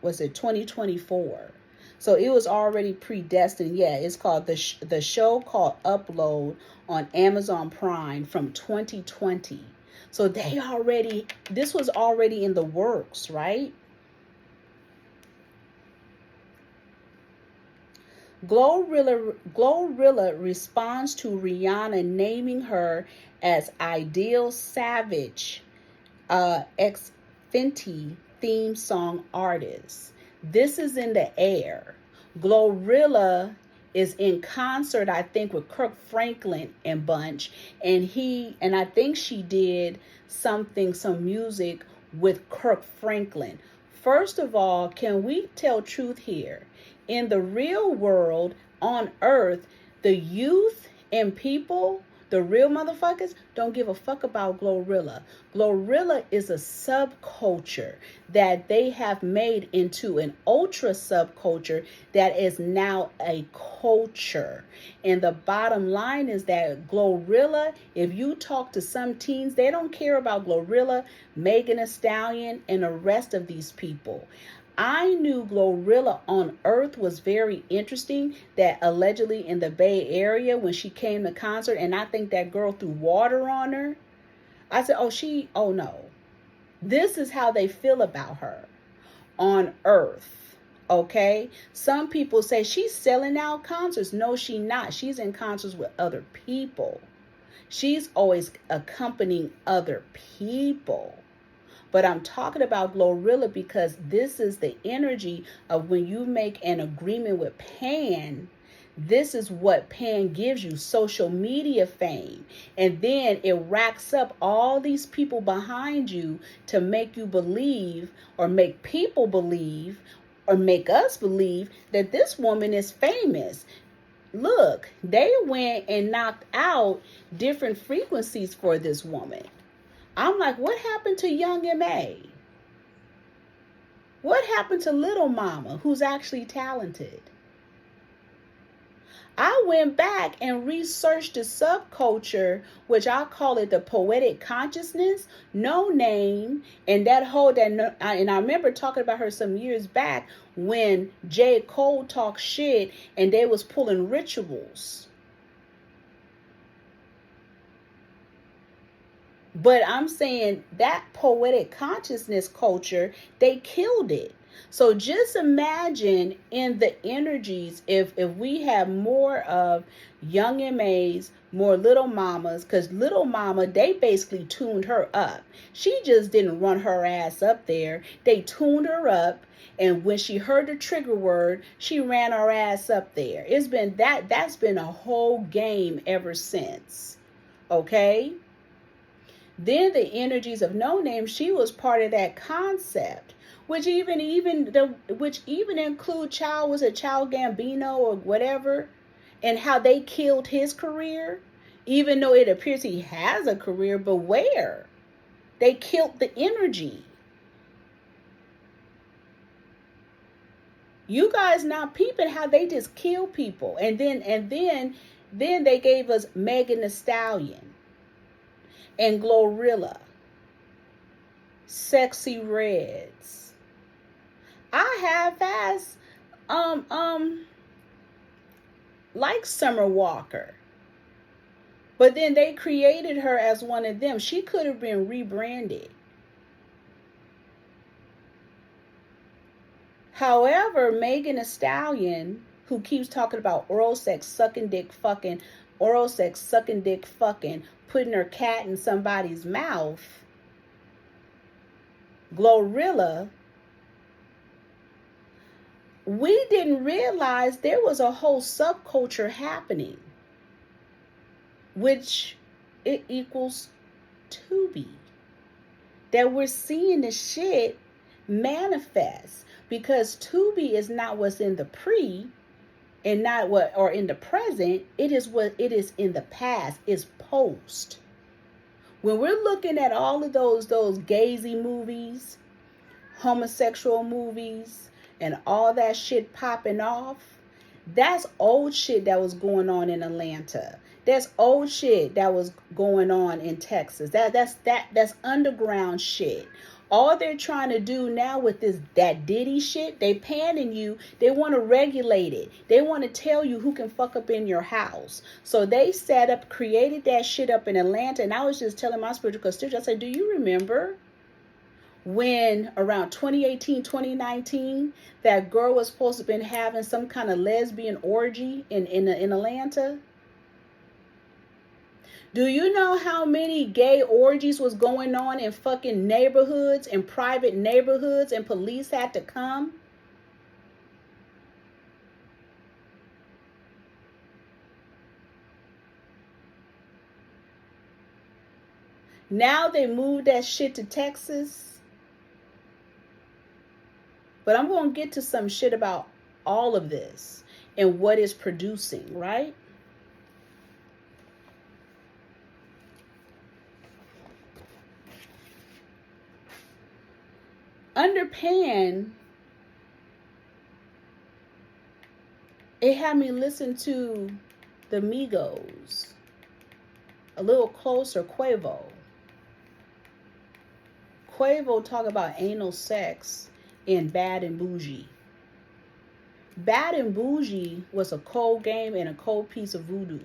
Was it 2024? So it was already predestined. Yeah, it's called the show called Upload on Amazon Prime from 2020. So this was already in the works, right? Glorilla responds to Rihanna naming her as Ideal Savage ex Fenty theme song artist. This is in the air. Glorilla is in concert, I think, with Kirk Franklin and bunch, and I think she did some music with Kirk Franklin. First of all, can we tell truth here? In the real world, on Earth, the youth and people, the real motherfuckers, don't give a fuck about Glorilla. Glorilla is a subculture that they have made into an ultra subculture that is now a culture. And the bottom line is that Glorilla, if you talk to some teens, they don't care about Glorilla, Megan Thee Stallion, and the rest of these people. I knew Glorilla on Earth was very interesting, that allegedly in the Bay Area when she came to concert, and I think that girl threw water on her. I said, oh no. This is how they feel about her on Earth, okay? Some people say she's selling out concerts. No, she's not. She's in concerts with other people. She's always accompanying other people. But I'm talking about Glorilla because this is the energy of when you make an agreement with Pan. This is what Pan gives you, social media fame. And then it racks up all these people behind you to make you believe, or make people believe, or make us believe that this woman is famous. Look, they went and knocked out different frequencies for this woman. I'm like, what happened to Young M.A.? What happened to Little Mama, who's actually talented? I went back and researched the subculture, which I call it the poetic consciousness, No Name, and and I remember talking about her some years back when J. Cole talked shit and they was pulling rituals. But I'm saying that poetic consciousness culture, they killed it. So just imagine in the energies, if we have more of Young M.A.s, more Little Mamas, because Little Mama, they basically tuned her up. She just didn't run her ass up there. They tuned her up. And when she heard the trigger word, she ran her ass up there. It's been that's been a whole game ever since. Okay? Then the energies of No Name, she was part of that concept, which even include Child Gambino or whatever, and how they killed his career, even though it appears he has a career, but where? They killed the energy. You guys not peeping how they just kill people. And then they gave us Megan Thee Stallion and Glorilla, Sexy Reds. I have asked, like Summer Walker, but then they created her as one of them. She could have been rebranded. However, Megan Thee Stallion, who keeps talking about oral sex, sucking dick, fucking, oral sex, sucking dick, fucking, putting her cat in somebody's mouth, Glorilla, we didn't realize there was a whole subculture happening, which it equals Tubi. That we're seeing the shit manifest, because Tubi is not what's in the pre and not what, or in the present. It is what it is in the past, is post. When we're looking at all of those gazy movies, homosexual movies, and all that shit popping off, that's old shit that was going on in Atlanta. That's old shit that was going on in Texas. That's underground shit. All they're trying to do now with that Diddy shit, they panning you. They want to regulate it. They want to tell you who can fuck up in your house. So they created that shit up in Atlanta. And I was just telling my spiritual constituent, I said, do you remember when around 2018, 2019, that girl was supposed to have been having some kind of lesbian orgy in Atlanta? Do you know how many gay orgies was going on in fucking neighborhoods, in private neighborhoods, and police had to come? Now they moved that shit to Texas. But I'm going to get to some shit about all of this and what it's producing, right? Under Pan, it had me listen to the Migos, a little closer, Quavo. Quavo talk about anal sex in Bad and Bougie. Bad and Bougie was a cold game and a cold piece of voodoo,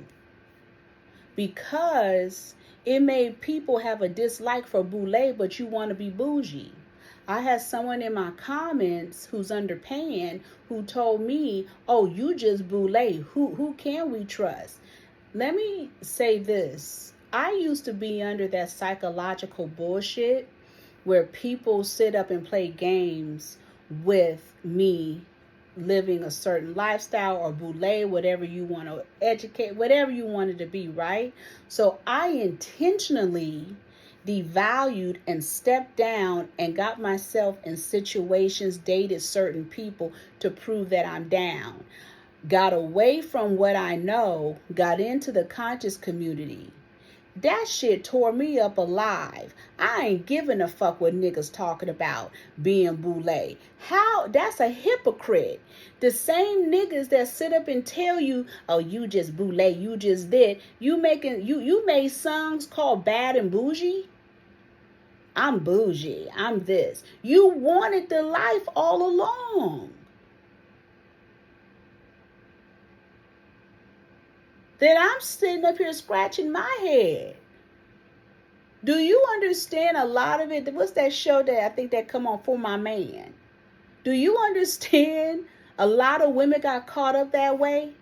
because it made people have a dislike for boule, but you want to be bougie. I had someone in my comments who's under Pan who told me, oh, you just boule. Who can we trust? Let me say this. I used to be under that psychological bullshit where people sit up and play games with me living a certain lifestyle or boule, whatever you want to educate, whatever you want it to be, right? So I intentionally devalued and stepped down and got myself in situations, dated certain people to prove that I'm down. Got away from what I know, got into the conscious community. That shit tore me up alive. I ain't giving a fuck what niggas talking about being boule. How? That's a hypocrite. The same niggas that sit up and tell you, oh, you just boule, you just did. You made songs called Bad and Bougie. I'm bougie. I'm this. You wanted the life all along. Then I'm sitting up here scratching my head. Do you understand a lot of it? What's that show that I think that come on, For My Man? Do you understand a lot of women got caught up that way?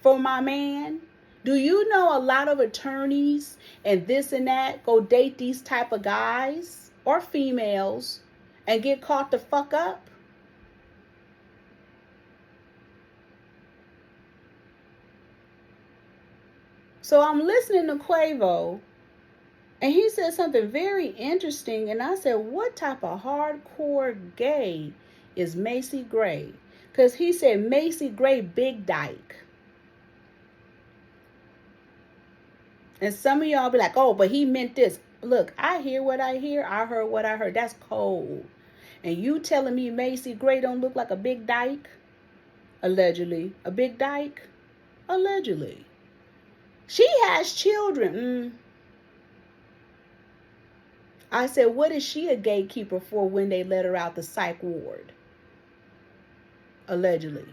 For My Man? Do you know a lot of attorneys and this and that go date these type of guys or females and get caught the fuck up? So I'm listening to Quavo, and he said something very interesting, and I said, what type of hardcore gay is Macy Gray? Because he said Macy Gray big dyke. And some of y'all be like, oh, but he meant this. Look, I hear what I hear. I heard what I heard. That's cold. And you telling me Macy Gray don't look like a big dyke? Allegedly. A big dyke? Allegedly. She has children. I said, what is she a gatekeeper for when they let her out the psych ward? Allegedly.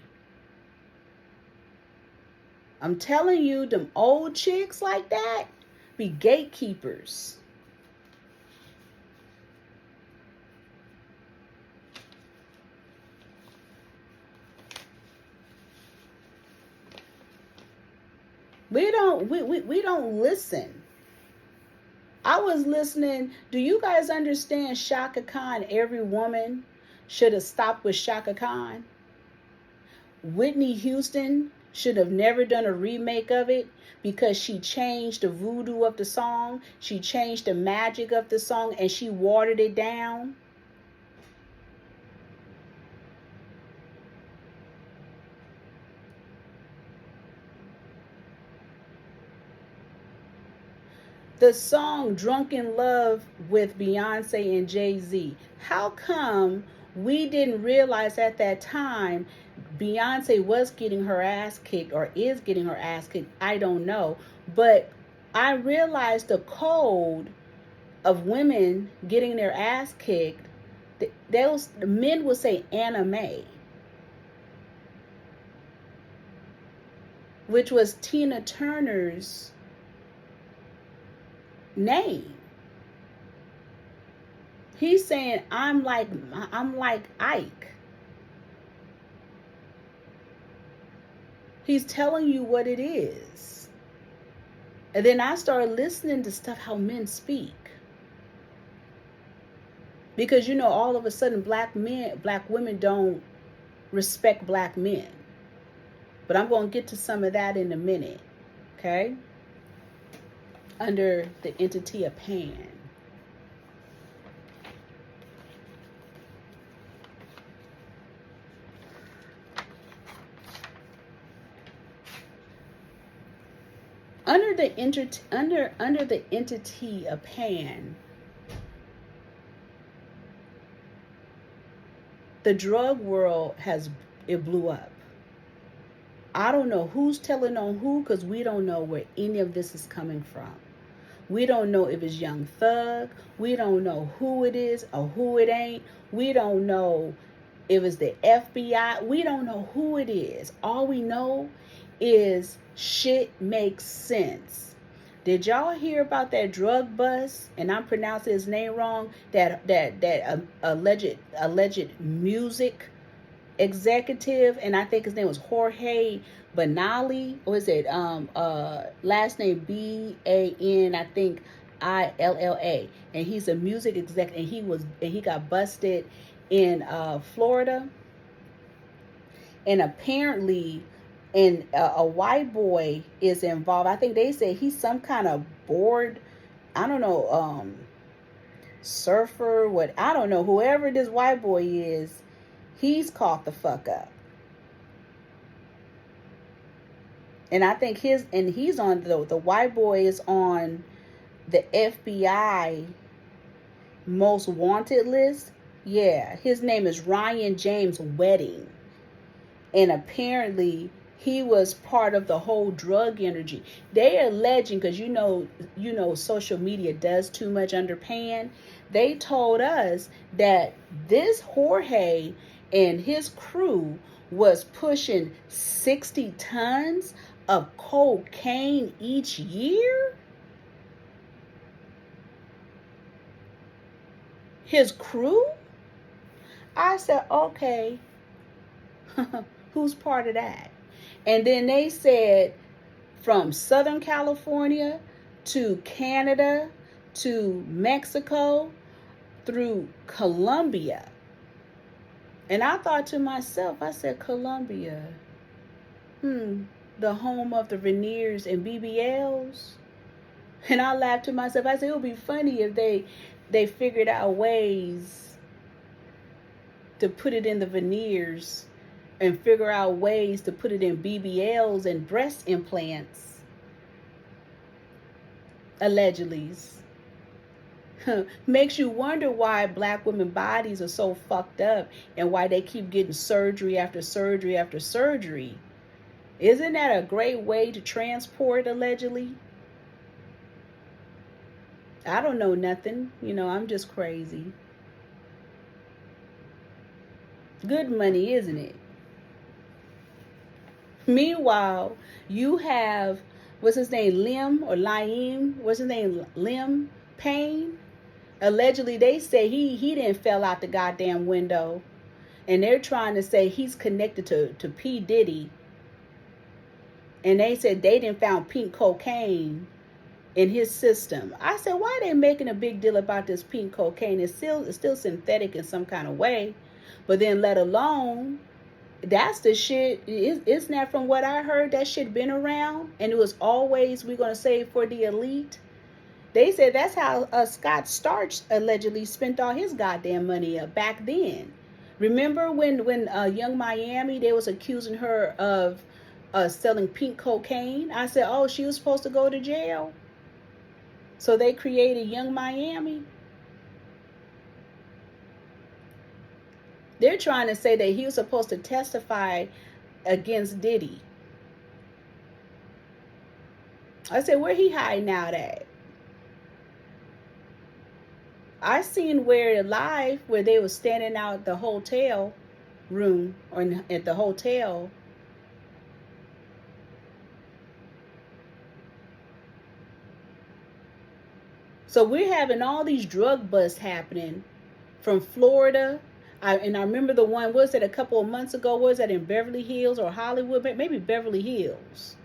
I'm telling you, them old chicks like that be gatekeepers. We don't listen. I was listening. Do you guys understand Shaka Khan? Every woman should have stopped with Shaka Khan. Whitney Houston should have never done a remake of it because she changed the voodoo of the song. She changed the magic of the song and she watered it down. The song Drunk in Love with Beyonce and Jay-Z. How come we didn't realize at that time Beyonce was getting her ass kicked or is getting her ass kicked? I don't know. But I realized the code of women getting their ass kicked, the men would say anime, which was Tina Turner's name. He's saying I'm like Ike. He's telling you what it is. And then I started listening to stuff how men speak. Because all of a sudden black women don't respect black men. But I'm going to get to some of that in a minute. Okay? Under the entity of Pan. Under the entity of Pan, the drug world it blew up. I don't know who's telling on who, because we don't know where any of this is coming from. We don't know if it's Young Thug. We don't know who it is or who it ain't. We don't know if it's the FBI. We don't know who it is. All we know is shit makes sense. Did y'all hear about that drug bust? And I'm pronouncing his name wrong. That alleged music executive, and I think his name was Jorge Banali, or is it last name B-A-N, I think I-L-L-A, and he's a music exec, and he got busted in Florida, and apparently a white boy is involved. I think they say he's some kind of board, I don't know, surfer, what, I don't know, whoever this white boy is, he's caught the fuck up. And I think he's on the white boy is on the FBI most wanted list. Yeah, his name is Ryan James Wedding. And apparently he was part of the whole drug energy. They are alleging, because social media does too much under Pan. They told us that this Jorge and his crew was pushing 60 tons of cocaine each year. His crew? I said, okay, who's part of that? And then they said from Southern California to Canada to Mexico through Colombia. And I thought to myself, I said, Colombia, the home of the veneers and BBLs. And I laughed to myself. I said, it would be funny if they figured out ways to put it in the veneers and figure out ways to put it in BBLs and breast implants. Allegedly. Makes you wonder why black women bodies are so fucked up and why they keep getting surgery after surgery after surgery. Isn't that a great way to transport, allegedly? I don't know nothing. I'm just crazy. Good money, isn't it? Meanwhile, you have, what's his name, Lim Payne? Allegedly, they say he didn't fell out the goddamn window. And they're trying to say he's connected to P. Diddy. And they said they didn't found pink cocaine in his system. I said, why are they making a big deal about this pink cocaine? It's still synthetic in some kind of way. But then let alone, that's the shit. Isn't that from what I heard? That shit been around. And it was always, we're going to save for the elite. They said that's how Scott Storch allegedly spent all his goddamn money up back then. Remember when Young Miami, they was accusing her of selling pink cocaine? I said, oh, she was supposed to go to jail. So they created Young Miami. They're trying to say that he was supposed to testify against Diddy. I said, where he hiding out at? I seen where live where they were standing out the hotel room or at the hotel. So we're having all these drug busts happening from Florida. And I remember the one, was it a couple of months ago? Was that in Beverly Hills or Hollywood? Maybe Beverly Hills.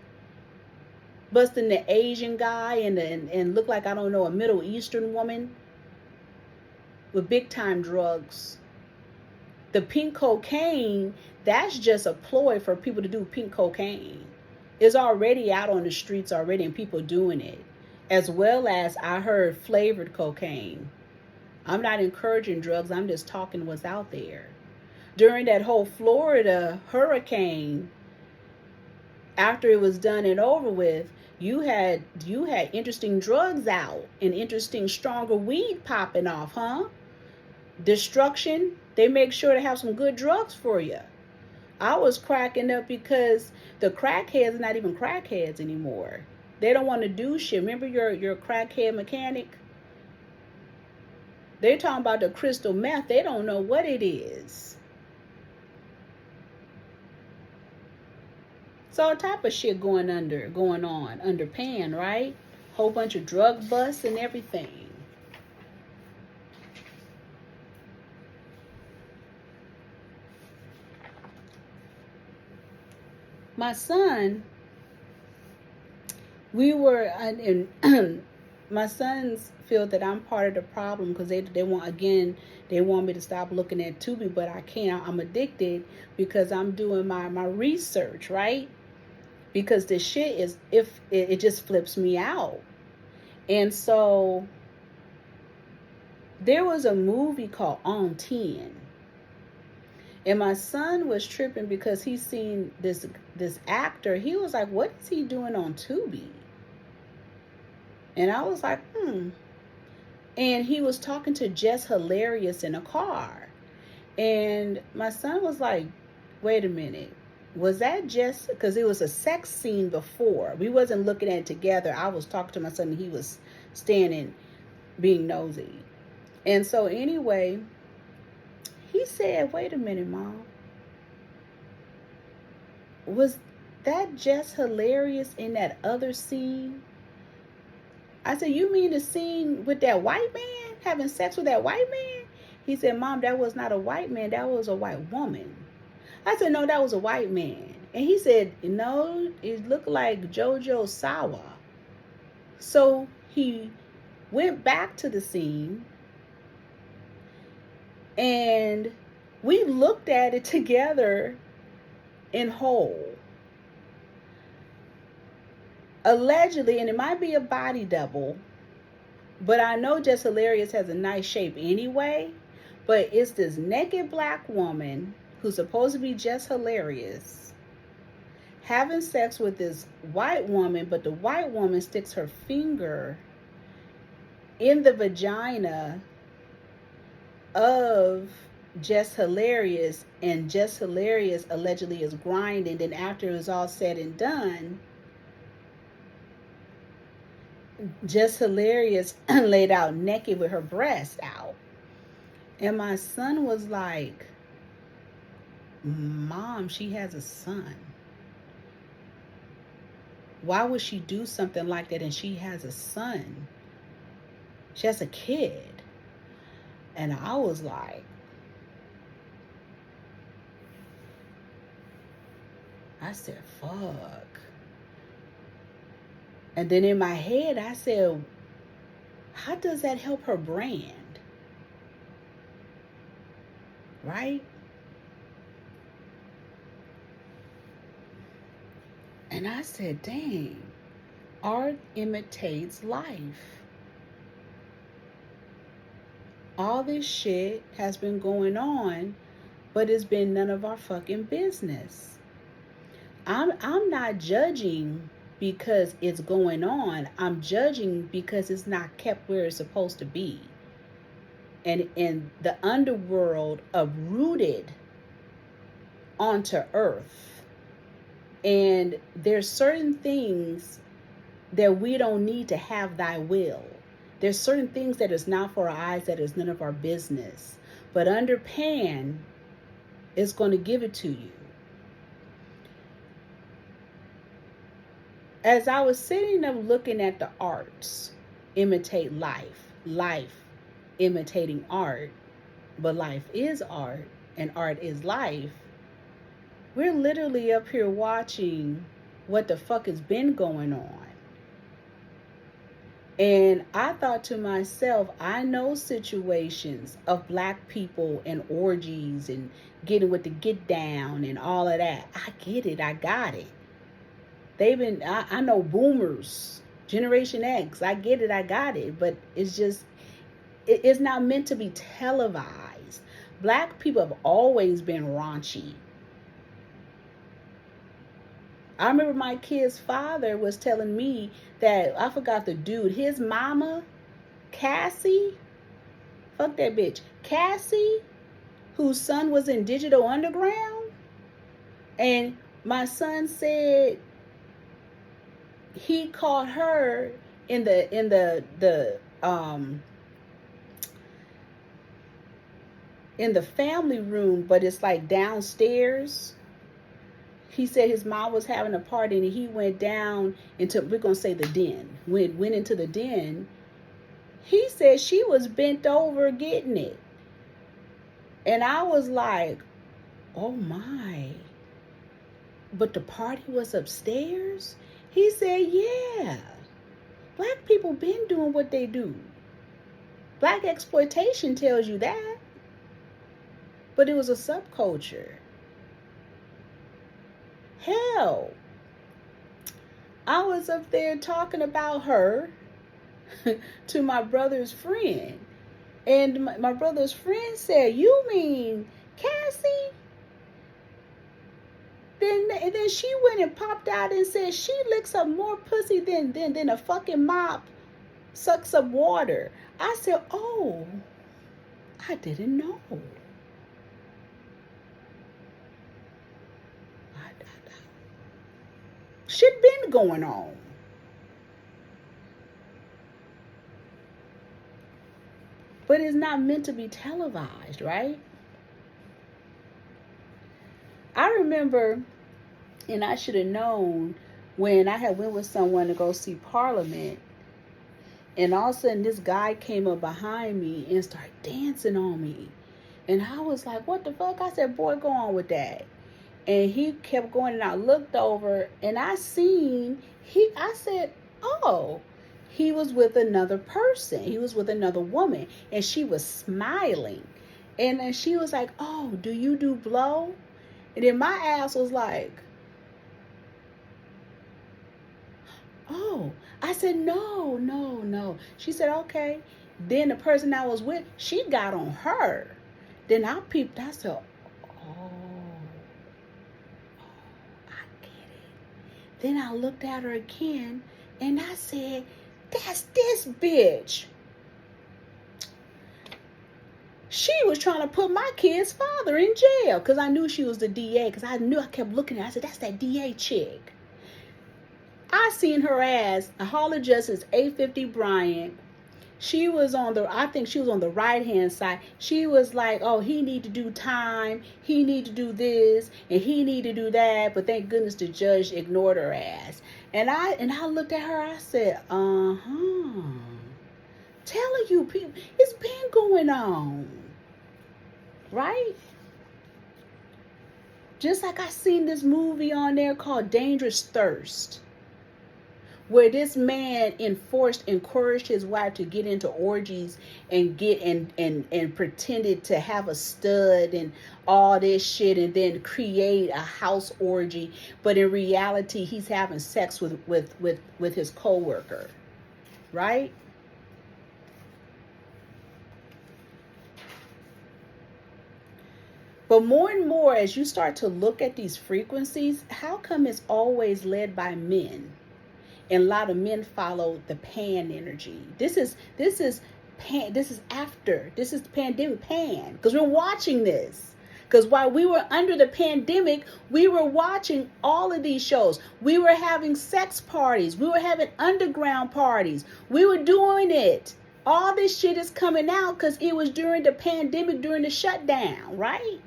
busting the Asian guy and look like, I don't know, a Middle Eastern woman with big time drugs. The pink cocaine, that's just a ploy for people to do pink cocaine. It's already out on the streets already and people doing it. As well as I heard flavored cocaine. I'm not encouraging drugs, I'm just talking what's out there. During that whole Florida hurricane, after it was done and over with, you had interesting drugs out and interesting stronger weed popping off, huh? Destruction, they make sure to have some good drugs for you. I was cracking up because the crackheads are not even crackheads anymore. They don't want to do shit. Remember your crackhead mechanic? They're talking about the crystal meth. They don't know what it is. So all type of shit going on under pan, right? Whole bunch of drug busts and everything. My son, my sons feel that I'm part of the problem because they want me to stop looking at Tubi, but I can't. I'm addicted because I'm doing my research, right? Because the shit is, if it just flips me out. And so there was a movie called On 10. And my son was tripping because he seen this actor. He was like, what is he doing on Tubi? And I was like, And he was talking to Jess Hilarious in a car. And my son was like, wait a minute. Was that Jess? Because it was a sex scene before. We wasn't looking at it together. I was talking to my son and he was standing being nosy. And so anyway, he said, wait a minute, Mom. Was that Jess Hilarious in that other scene? I said, you mean the scene with that white man? Having sex with that white man? He said, Mom, that was not a white man. That was a white woman. I said, no, that was a white man. And he said, no, it looked like Jojo Sawa. So he went back to the scene and we looked at it together in whole. Allegedly, and it might be a body double, but I know Jess Hilarious has a nice shape anyway, but it's this naked black woman who's supposed to be Jess Hilarious having sex with this white woman, but the white woman sticks her finger in the vagina of Jess Hilarious, and Jess Hilarious allegedly is grinding. Then after it was all said and done, Jess Hilarious laid out naked with her breast out. And my son was like, Mom, she has a son. Why would she do something like that? And she has a son. She has a kid. And I was like, I said, fuck. And then in my head, I said, how does that help her brand? Right? And I said, dang, art imitates life. All this shit has been going on, but it's been none of our fucking business. I'm not judging because it's going on. I'm judging because it's not kept where it's supposed to be. And the underworld uprooted onto earth. And there's certain things that we don't need to have thy will. There's certain things that is not for our eyes, that is none of our business. But under Pan, it's going to give it to you. As I was sitting up looking at the arts, imitate life, life imitating art, but life is art and art is life. We're literally up here watching what the fuck has been going on. And I thought to myself, I know situations of black people and orgies and getting with the get down and all of that. I get it. I got it. I know boomers, Generation X. I get it. I got it. But it's just, it's not meant to be televised. Black people have always been raunchy. I remember my kid's father was telling me that, I forgot the dude, his mama, Cassie, fuck that bitch, Cassie, whose son was in Digital Underground. And my son said he caught her in the family room, but it's like downstairs. He said his mom was having a party and he went down into, we're going to say the den, went into the den. He said she was bent over getting it. And I was like, oh my. But the party was upstairs? He said, yeah. Black people been doing what they do. Black exploitation tells you that. But it was a subculture. Hell, I was up there talking about her to my brother's friend. And my brother's friend said, you mean Cassie? Then she went and popped out and said she licks up more pussy than a fucking mop sucks up water. I said, oh, I didn't know. Shit been going on. But it's not meant to be televised, right? I remember, and I should have known, when I had went with someone to go see Parliament, and all of a sudden this guy came up behind me and started dancing on me. And I was like, what the fuck? I said, boy, go on with that. And he kept going, and I looked over and I said, oh, he was with another person. He was with another woman, and she was smiling. And then she was like, oh, do you do blow? And then my ass was like, oh. I said, no. She said, okay. Then the person I was with, she got on her. Then I peeped. I said, oh. Then I looked at her again and I said, that's this bitch. She was trying to put my kid's father in jail because I knew she was the DA, because I kept looking at her. I said, that's that DA chick. I seen her ass, Hall of Justice 850 Bryant. She was I think she was on the right-hand side. She was like, oh, he need to do time. He need to do this and he need to do that. But thank goodness the judge ignored her ass. And I looked at her. I said, telling you people, it's been going on. Right? Just like I seen this movie on there called Dangerous Thirst, where this man encouraged his wife to get into orgies and and pretended to have a stud and all this shit, and then create a house orgy, but in reality he's having sex with his coworker, right? But more and more, as you start to look at these frequencies, how come it's always led by men? And a lot of men follow the pan energy. This is pan. This is the pandemic pan, because we're watching this. Because while we were under the pandemic, we were watching all of these shows. We were having sex parties. We were having underground parties. We were doing it. All this shit is coming out because it was during the pandemic, during the shutdown, right?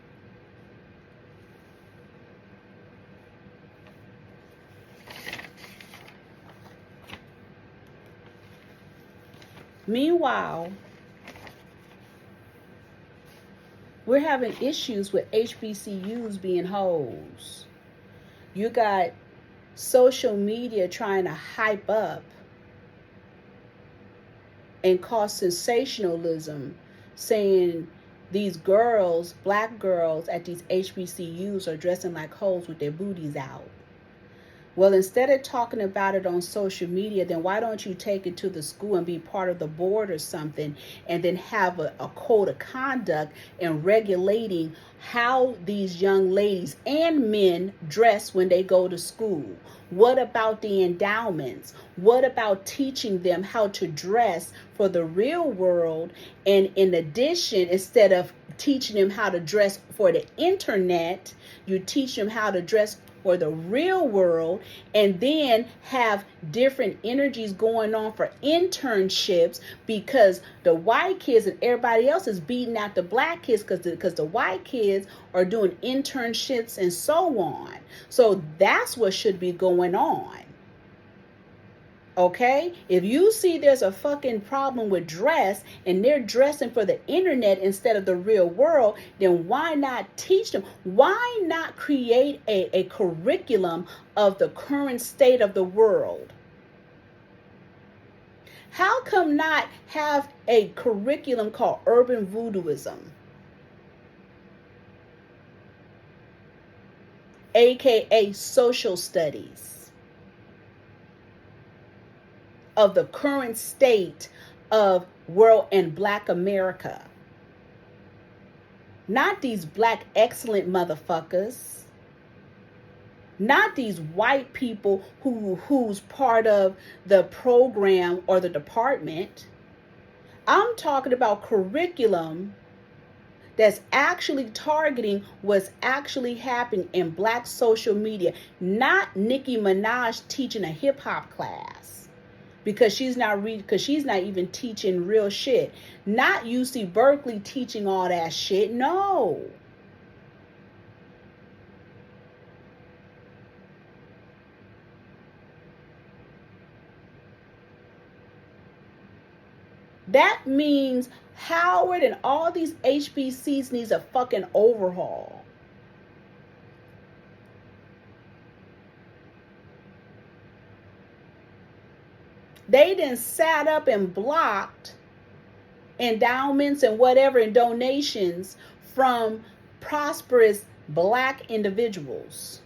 Meanwhile, we're having issues with HBCUs being hoes. You got social media trying to hype up and cause sensationalism, saying these girls, black girls at these HBCUs are dressing like hoes with their booties out. Well, instead of talking about it on social media, then why don't you take it to the school and be part of the board or something, and then have a code of conduct and regulating how these young ladies and men dress when they go to school? What about the endowments? What about teaching them how to dress for the real world? And in addition, instead of teaching them how to dress for the internet, you teach them how to dress for the real world, and then have different energies going on for internships, because the white kids and everybody else is beating out the black kids because the white kids are doing internships and so on. So that's what should be going on. Okay? If you see there's a fucking problem with dress and they're dressing for the internet instead of the real world, then why not teach them? Why not create a curriculum of the current state of the world? How come not have a curriculum called urban voodooism? AKA social studies of the current state of world and black America. Not these black excellent motherfuckers. Not these white people who's part of the program or the department. I'm talking about curriculum that's actually targeting what's actually happening in black social media. Not Nicki Minaj teaching a hip hop class. Because she's not even teaching real shit. Not UC Berkeley teaching all that shit. No. That means Howard and all these HBCs needs a fucking overhaul. They done sat up and blocked endowments and whatever and donations from prosperous black individuals.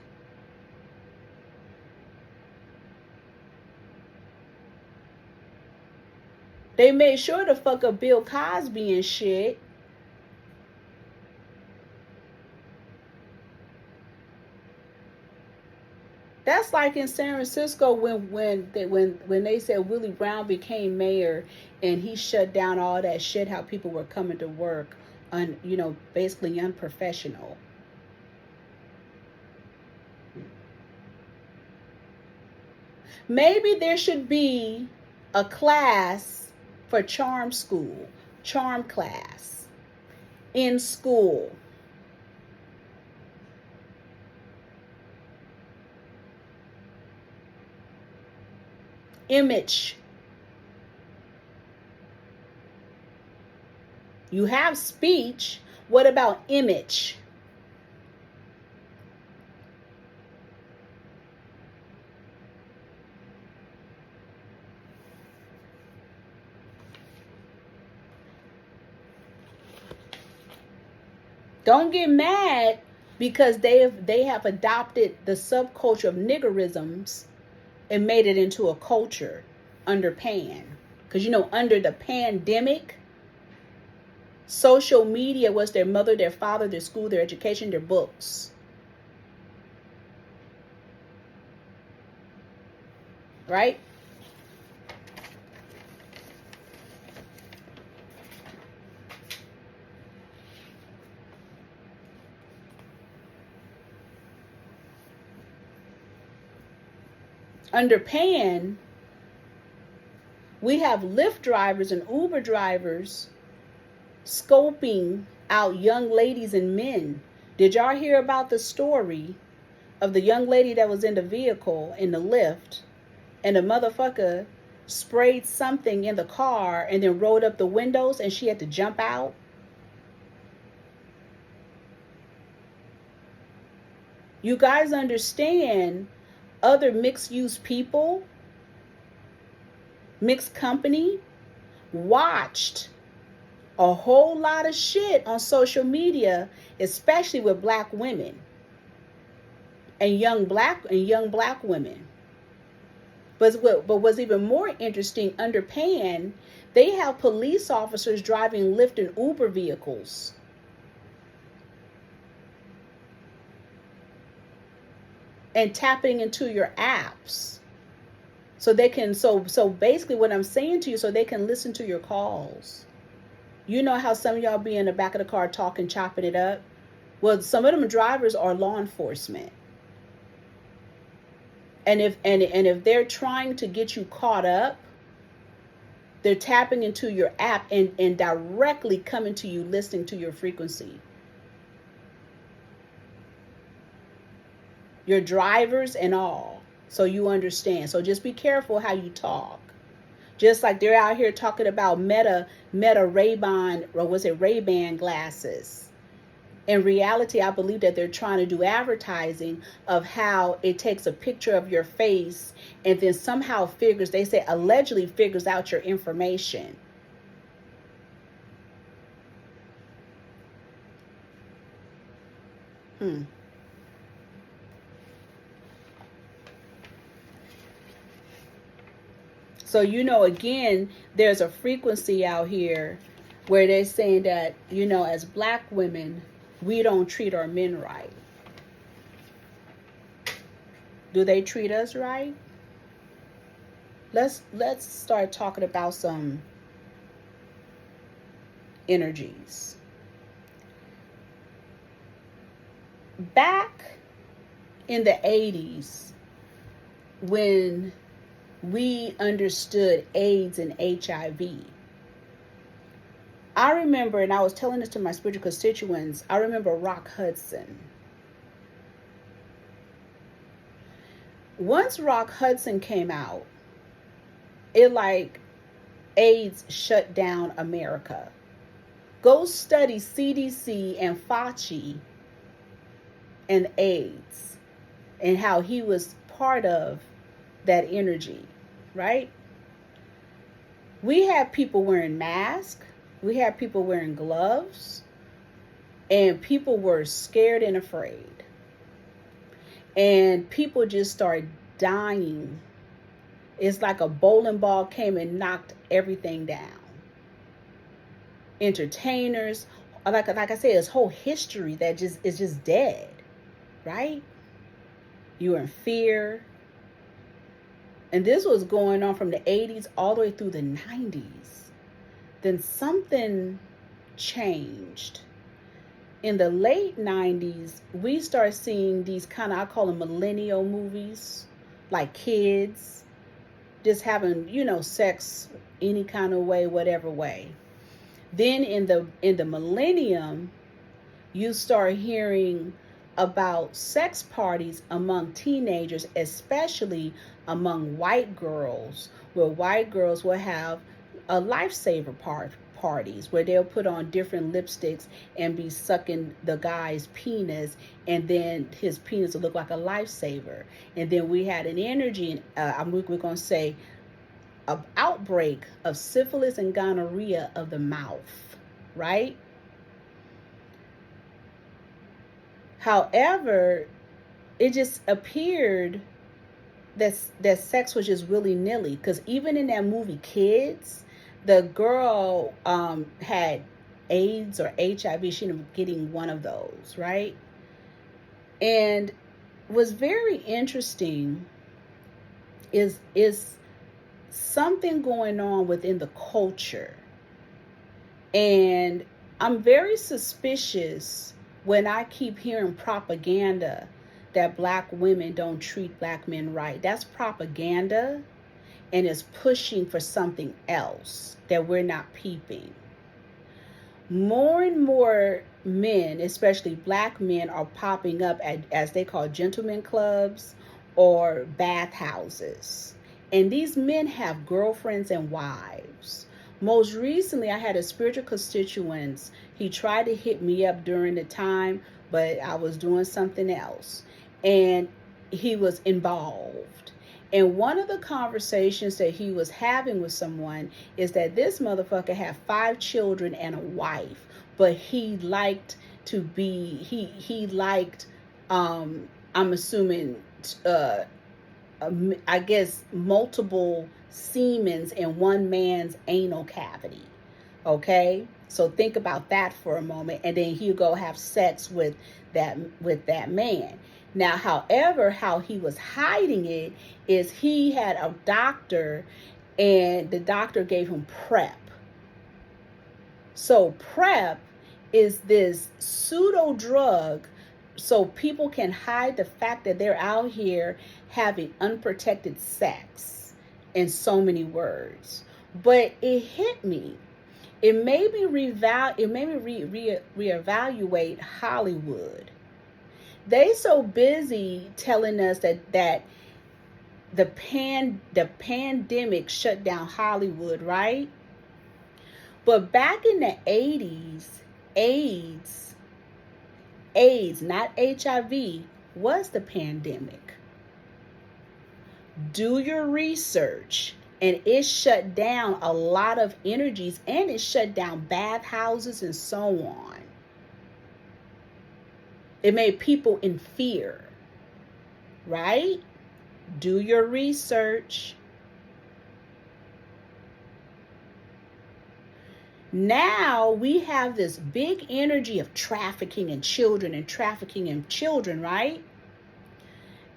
They made sure to fuck up Bill Cosby and shit. That's like in San Francisco when they said Willie Brown became mayor and he shut down all that shit, how people were coming to work basically unprofessional. Maybe there should be a class for charm class in school. Image. You have speech. What about image? Don't get mad because they have adopted the subculture of niggerisms and made it into a culture under pan. Because under the pandemic, social media was their mother, their father, their school, their education, their books. Right? Under pan, we have Lyft drivers and Uber drivers scoping out young ladies and men. Did y'all hear about the story of the young lady that was in the vehicle in the Lyft, and the motherfucker sprayed something in the car and then rolled up the windows and she had to jump out? You guys understand other mixed use people, mixed company, watched a whole lot of shit on social media, especially with black women and young black women. But what's even more interesting, under Pan, they have police officers driving Lyft and Uber vehicles. And tapping into your apps. So they can, so basically what I'm saying to you, so they can listen to your calls. You know how some of y'all be in the back of the car talking, chopping it up? Well, some of them drivers are law enforcement. And if they're trying to get you caught up, they're tapping into your app and directly coming to you, listening to your frequency. Your drivers and all. So you understand. So just be careful how you talk. Just like they're out here talking about Meta Ray-Ban, or was it Ray-Ban glasses? In reality, I believe that they're trying to do advertising of how it takes a picture of your face and then somehow they say allegedly figures out your information. So, again, there's a frequency out here where they're saying that, as black women, we don't treat our men right. Do they treat us right? Let's start talking about some energies. Back in the 80s, when we understood AIDS and HIV, I remember, and I was telling this to my spiritual constituents, I remember Rock Hudson. Once Rock Hudson came out, AIDS shut down America. Go study CDC and Fauci and AIDS and how he was part of that energy, right? We had people wearing masks. We had people wearing gloves. And people were scared and afraid. And people just started dying. It's like a bowling ball came and knocked everything down. Entertainers, like I said, this whole history that is just dead, right? You were in fear. And this was going on from the 80s all the way through the 90s. Then something changed. In the late 90s, we started seeing these kind of, I call them millennial movies, like kids just having, sex any kind of way, whatever way. Then in the millennium, you start hearing about sex parties among teenagers, especially among white girls, where white girls will have a lifesaver parties where they'll put on different lipsticks and be sucking the guy's penis, and then his penis will look like a lifesaver. And then we had an energy, we're going to say, an outbreak of syphilis and gonorrhea of the mouth, right? However, it just appeared that sex was just willy-nilly, because even in that movie Kids, the girl had AIDS or HIV. She ended up getting one of those, right? And what's very interesting is something going on within the culture. And I'm very suspicious when I keep hearing propaganda that black women don't treat black men right. That's propaganda, and it's pushing for something else that we're not peeping. More and more men, especially black men, are popping up at, as they call, gentlemen clubs or bathhouses. And these men have girlfriends and wives. Most recently, I had a spiritual constituent. He tried to hit me up during the time, but I was doing something else. And he was involved. And one of the conversations that he was having with someone is that this motherfucker had 5 children and a wife, but he liked to be, he liked, I'm assuming, I guess, multiple semens in one man's anal cavity. Okay, so think about that for a moment, and then he'll go have sex with that man. Now, however, how he was hiding it is he had a doctor, and the doctor gave him PrEP. So PrEP is this pseudo drug so people can hide the fact that they're out here having unprotected sex, in so many words. But it hit me. It made me reevaluate Hollywood. They so busy telling us that the pandemic shut down Hollywood, right? But back in the 80s, AIDS, not HIV, was the pandemic. Do your research. And it shut down a lot of energies, and it shut down bathhouses and so on. It made people in fear, right? Do your research. Now we have this big energy of trafficking in children, right?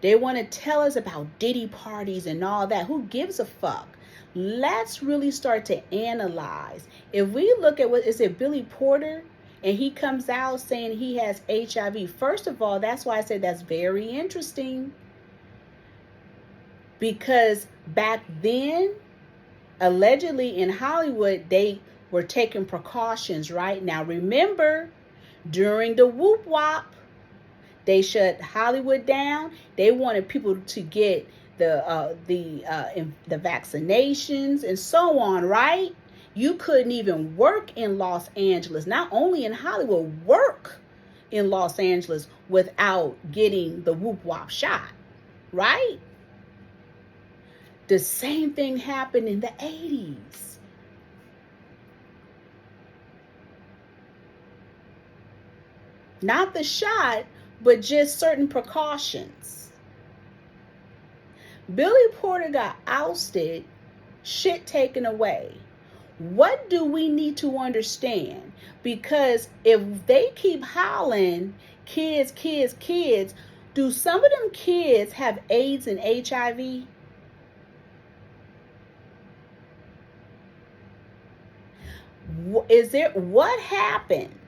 They want to tell us about Diddy parties and all that. Who gives a fuck? Let's really start to analyze. If we look at what is it, Billy Porter, and he comes out saying he has HIV. First of all, that's why I said that's very interesting. Because back then, allegedly in Hollywood, they were taking precautions, right? Now remember, during the whoop wop, they shut Hollywood down. They wanted people to get the vaccinations and so on, right? You couldn't even work in Los Angeles, not only in Hollywood, work in Los Angeles without getting the whoop wop shot, right? The same thing happened in the 80s. Not the shot, but just certain precautions. Billy Porter got ousted, shit taken away. What do we need to understand? Because if they keep hollering, kids, do some of them kids have AIDS and HIV? What happened?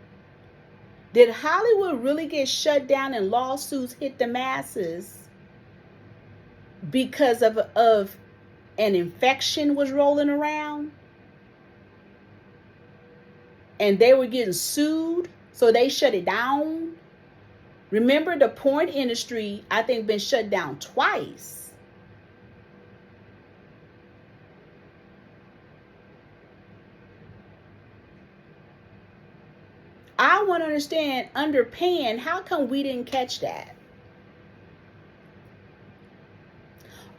Did Hollywood really get shut down and lawsuits hit the masses because of an infection was rolling around? And they were getting sued, so they shut it down. Remember, the porn industry, I think, been shut down twice. I want to understand, under pan, how come we didn't catch that?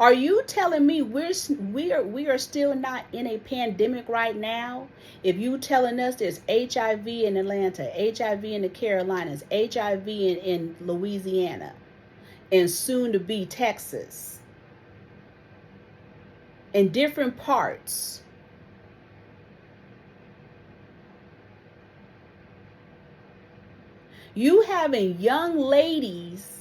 Are you telling me we are still not in a pandemic right now? If you telling us there's HIV in Atlanta, HIV in the Carolinas, HIV in Louisiana, and soon to be Texas, in different parts. You having young ladies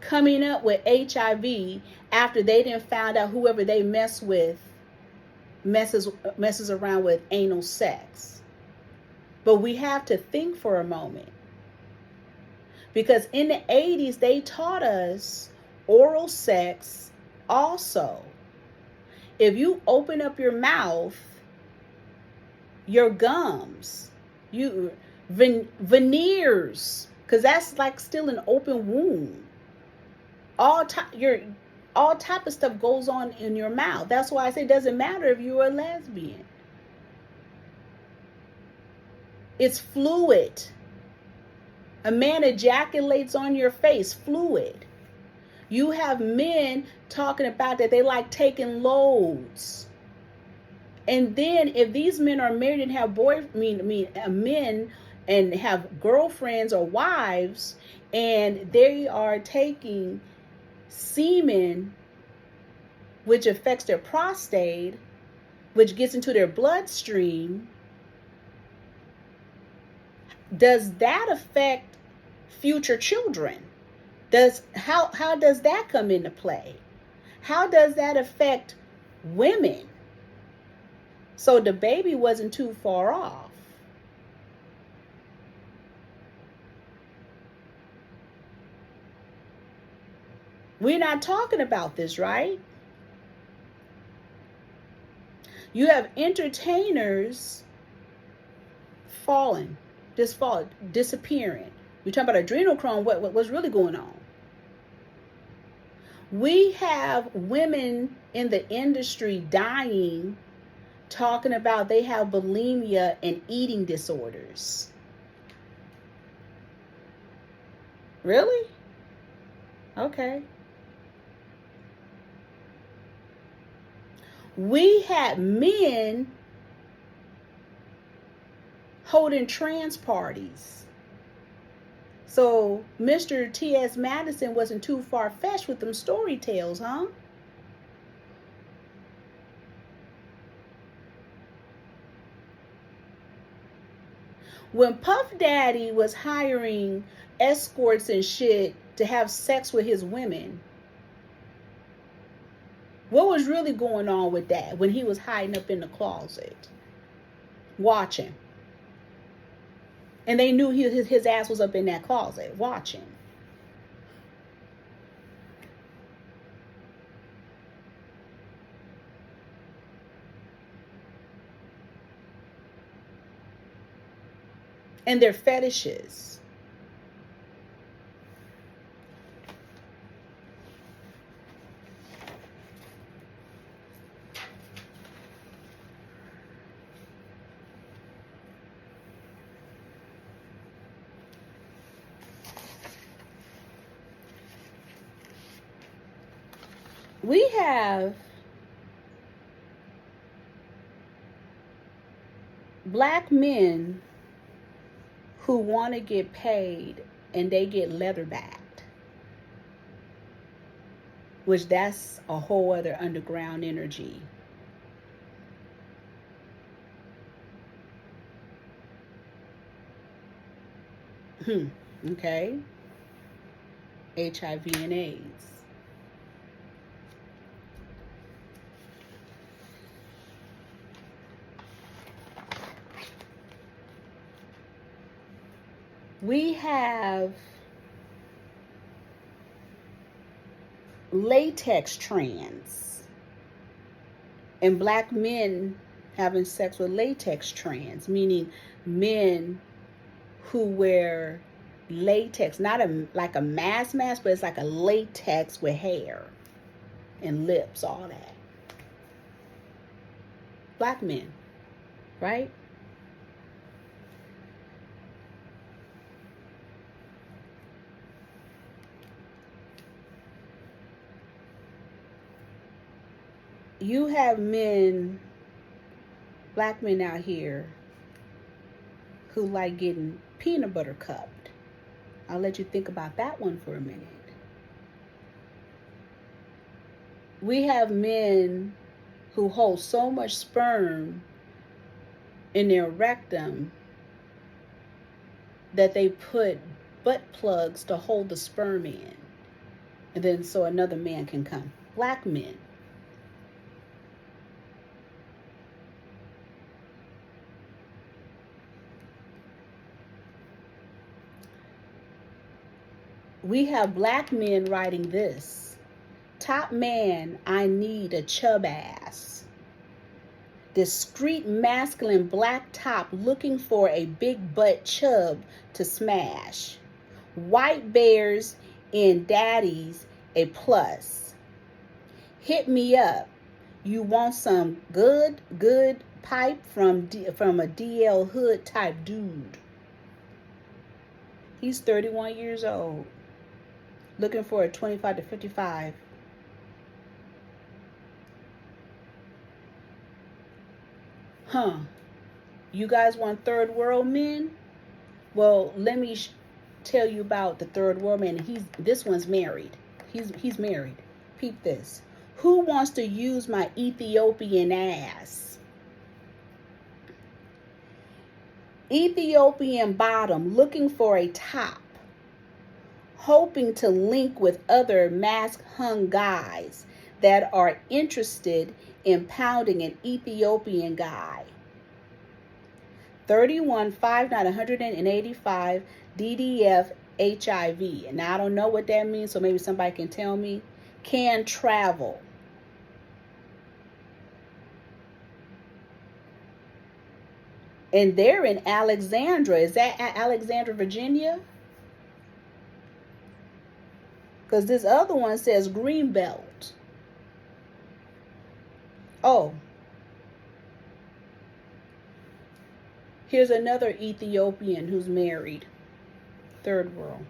coming up with HIV after they didn't find out whoever they mess with messes around with anal sex. But we have to think for a moment. Because in the 80s, they taught us oral sex also. If you open up your mouth, your gums, veneers, because that's like still an open wound. All type of stuff goes on in your mouth. That's why I say it doesn't matter if you're a lesbian. It's fluid. A man ejaculates on your face, fluid. You have men talking about that they like taking loads. And then if these men are married and have men and have girlfriends or wives, and they are taking semen, which affects their prostate, which gets into their bloodstream, does that affect future children? How does that come into play? How does that affect women? So the baby wasn't too far off. We're not talking about this, right? You have entertainers disappearing. We're talking about adrenochrome, what's really going on. We have women in the industry dying, talking about they have bulimia and eating disorders. Really? Okay. We had men holding trans parties. So Mr. T.S. Madison wasn't too far-fetched with them story tales, huh? When Puff Daddy was hiring escorts and shit to have sex with his women, what was really going on with that when he was hiding up in the closet watching? And they knew his ass was up in that closet watching. And their fetishes. We have black men who want to get paid and they get leatherbacked, which that's a whole other underground energy. Okay. HIV and AIDS. We have latex trans and black men having sex with latex trans, meaning men who wear latex, not like a mask, but it's like a latex with hair and lips, all that. Black men, right? You have men, black men out here who like getting peanut butter cupped. I'll let you think about that one for a minute. We have men who hold so much sperm in their rectum that they put butt plugs to hold the sperm in. And then so another man can come. Black men. We have black men writing this. Top man, I need a chub ass. Discreet masculine black top looking for a big butt chub to smash. White bears in daddies a plus. Hit me up. You want some good pipe from a DL Hood type dude. He's 31 years old. Looking for a 25 to 55. Huh. You guys want third world men? Well, let me tell you about the third world man. This one's married. He's married. Peep this. Who wants to use my Ethiopian ass? Ethiopian bottom, looking for a top. Hoping to link with other mask-hung guys that are interested in pounding an Ethiopian guy. 31, 5'9", 185, DDF, HIV. Now, I don't know what that means, so maybe somebody can tell me. Can travel. And they're in Alexandria. Is that Alexandria, Virginia? Because this other one says Greenbelt. Oh. Here's another Ethiopian who's married. Third world.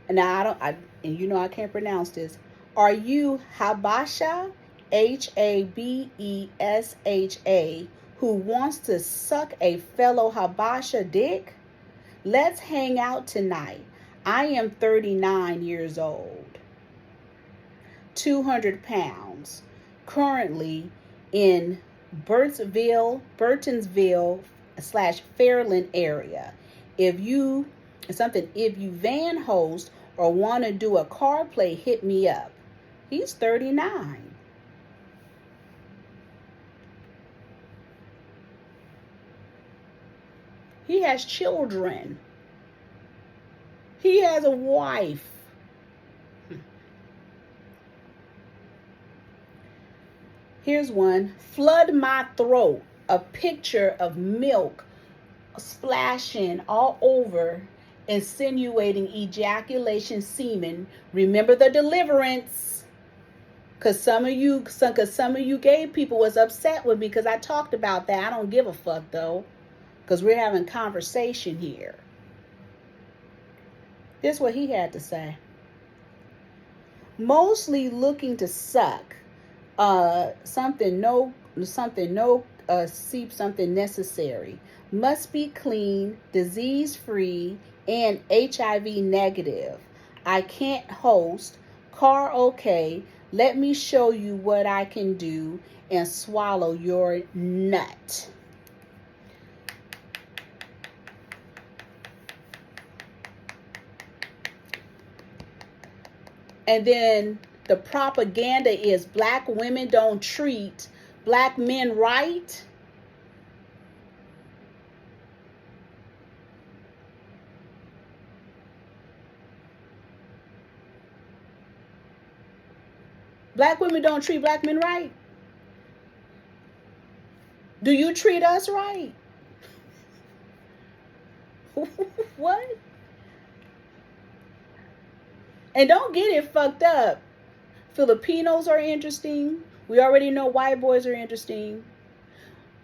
Now, and you know I can't pronounce this. Are you Habasha, Habesha, who wants to suck a fellow Habasha dick? Let's hang out tonight. I am 39 years old. 200 pounds. Currently in Burtonsville / Fairland area. If you van host or want to do a card play, hit me up. He's 39. He has children. He has a wife. Here's one. Flood my throat. A picture of milk splashing all over, insinuating ejaculation semen. Remember the deliverance. Because some of you gay people was upset with me because I talked about that. I don't give a fuck though. Because we're having conversation here. This is what he had to say. Mostly looking to suck. Something necessary. Must be clean, disease free, and HIV negative. I can't host. Car okay. Let me show you what I can do and swallow your nut. And then the propaganda is black women don't treat black men right. Black women don't treat black men right. Do you treat us right? What? And don't get it fucked up. Filipinos are interesting. We already know white boys are interesting.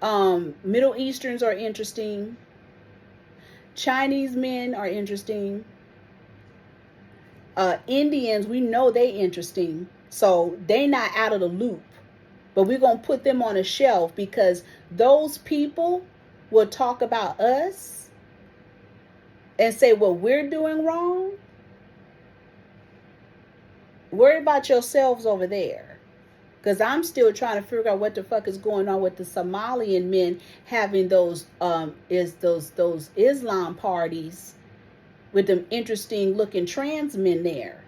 Middle Easterns are interesting. Chinese men are interesting. Indians, we know they interesting. So they not out of the loop. But we're going to put them on a shelf because those people will talk about us and say what we're doing wrong. Worry about yourselves over there. Because I'm still trying to figure out what the fuck is going on with the Somalian men having those Islam parties with them interesting looking trans men there.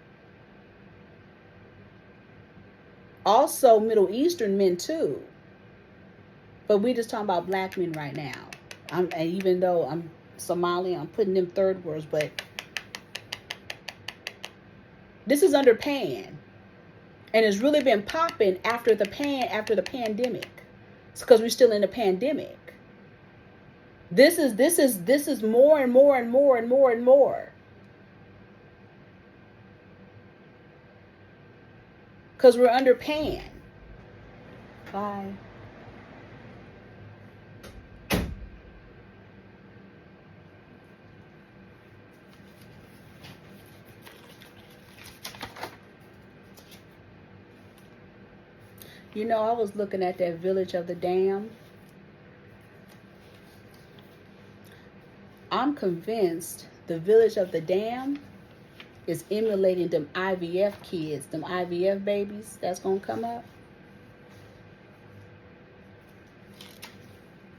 Also Middle Eastern men too. But we just talking about black men right now. And even though I'm Somali, I'm putting them third words, but this is under pan. And it's really been popping after the pandemic. It's because we're still in the pandemic. This is more and more and more and more and more. Because we're under pan. Bye. You know, I was looking at that Village of the Damned. I'm convinced the Village of the Damned is emulating them IVF kids, them IVF babies that's going to come up.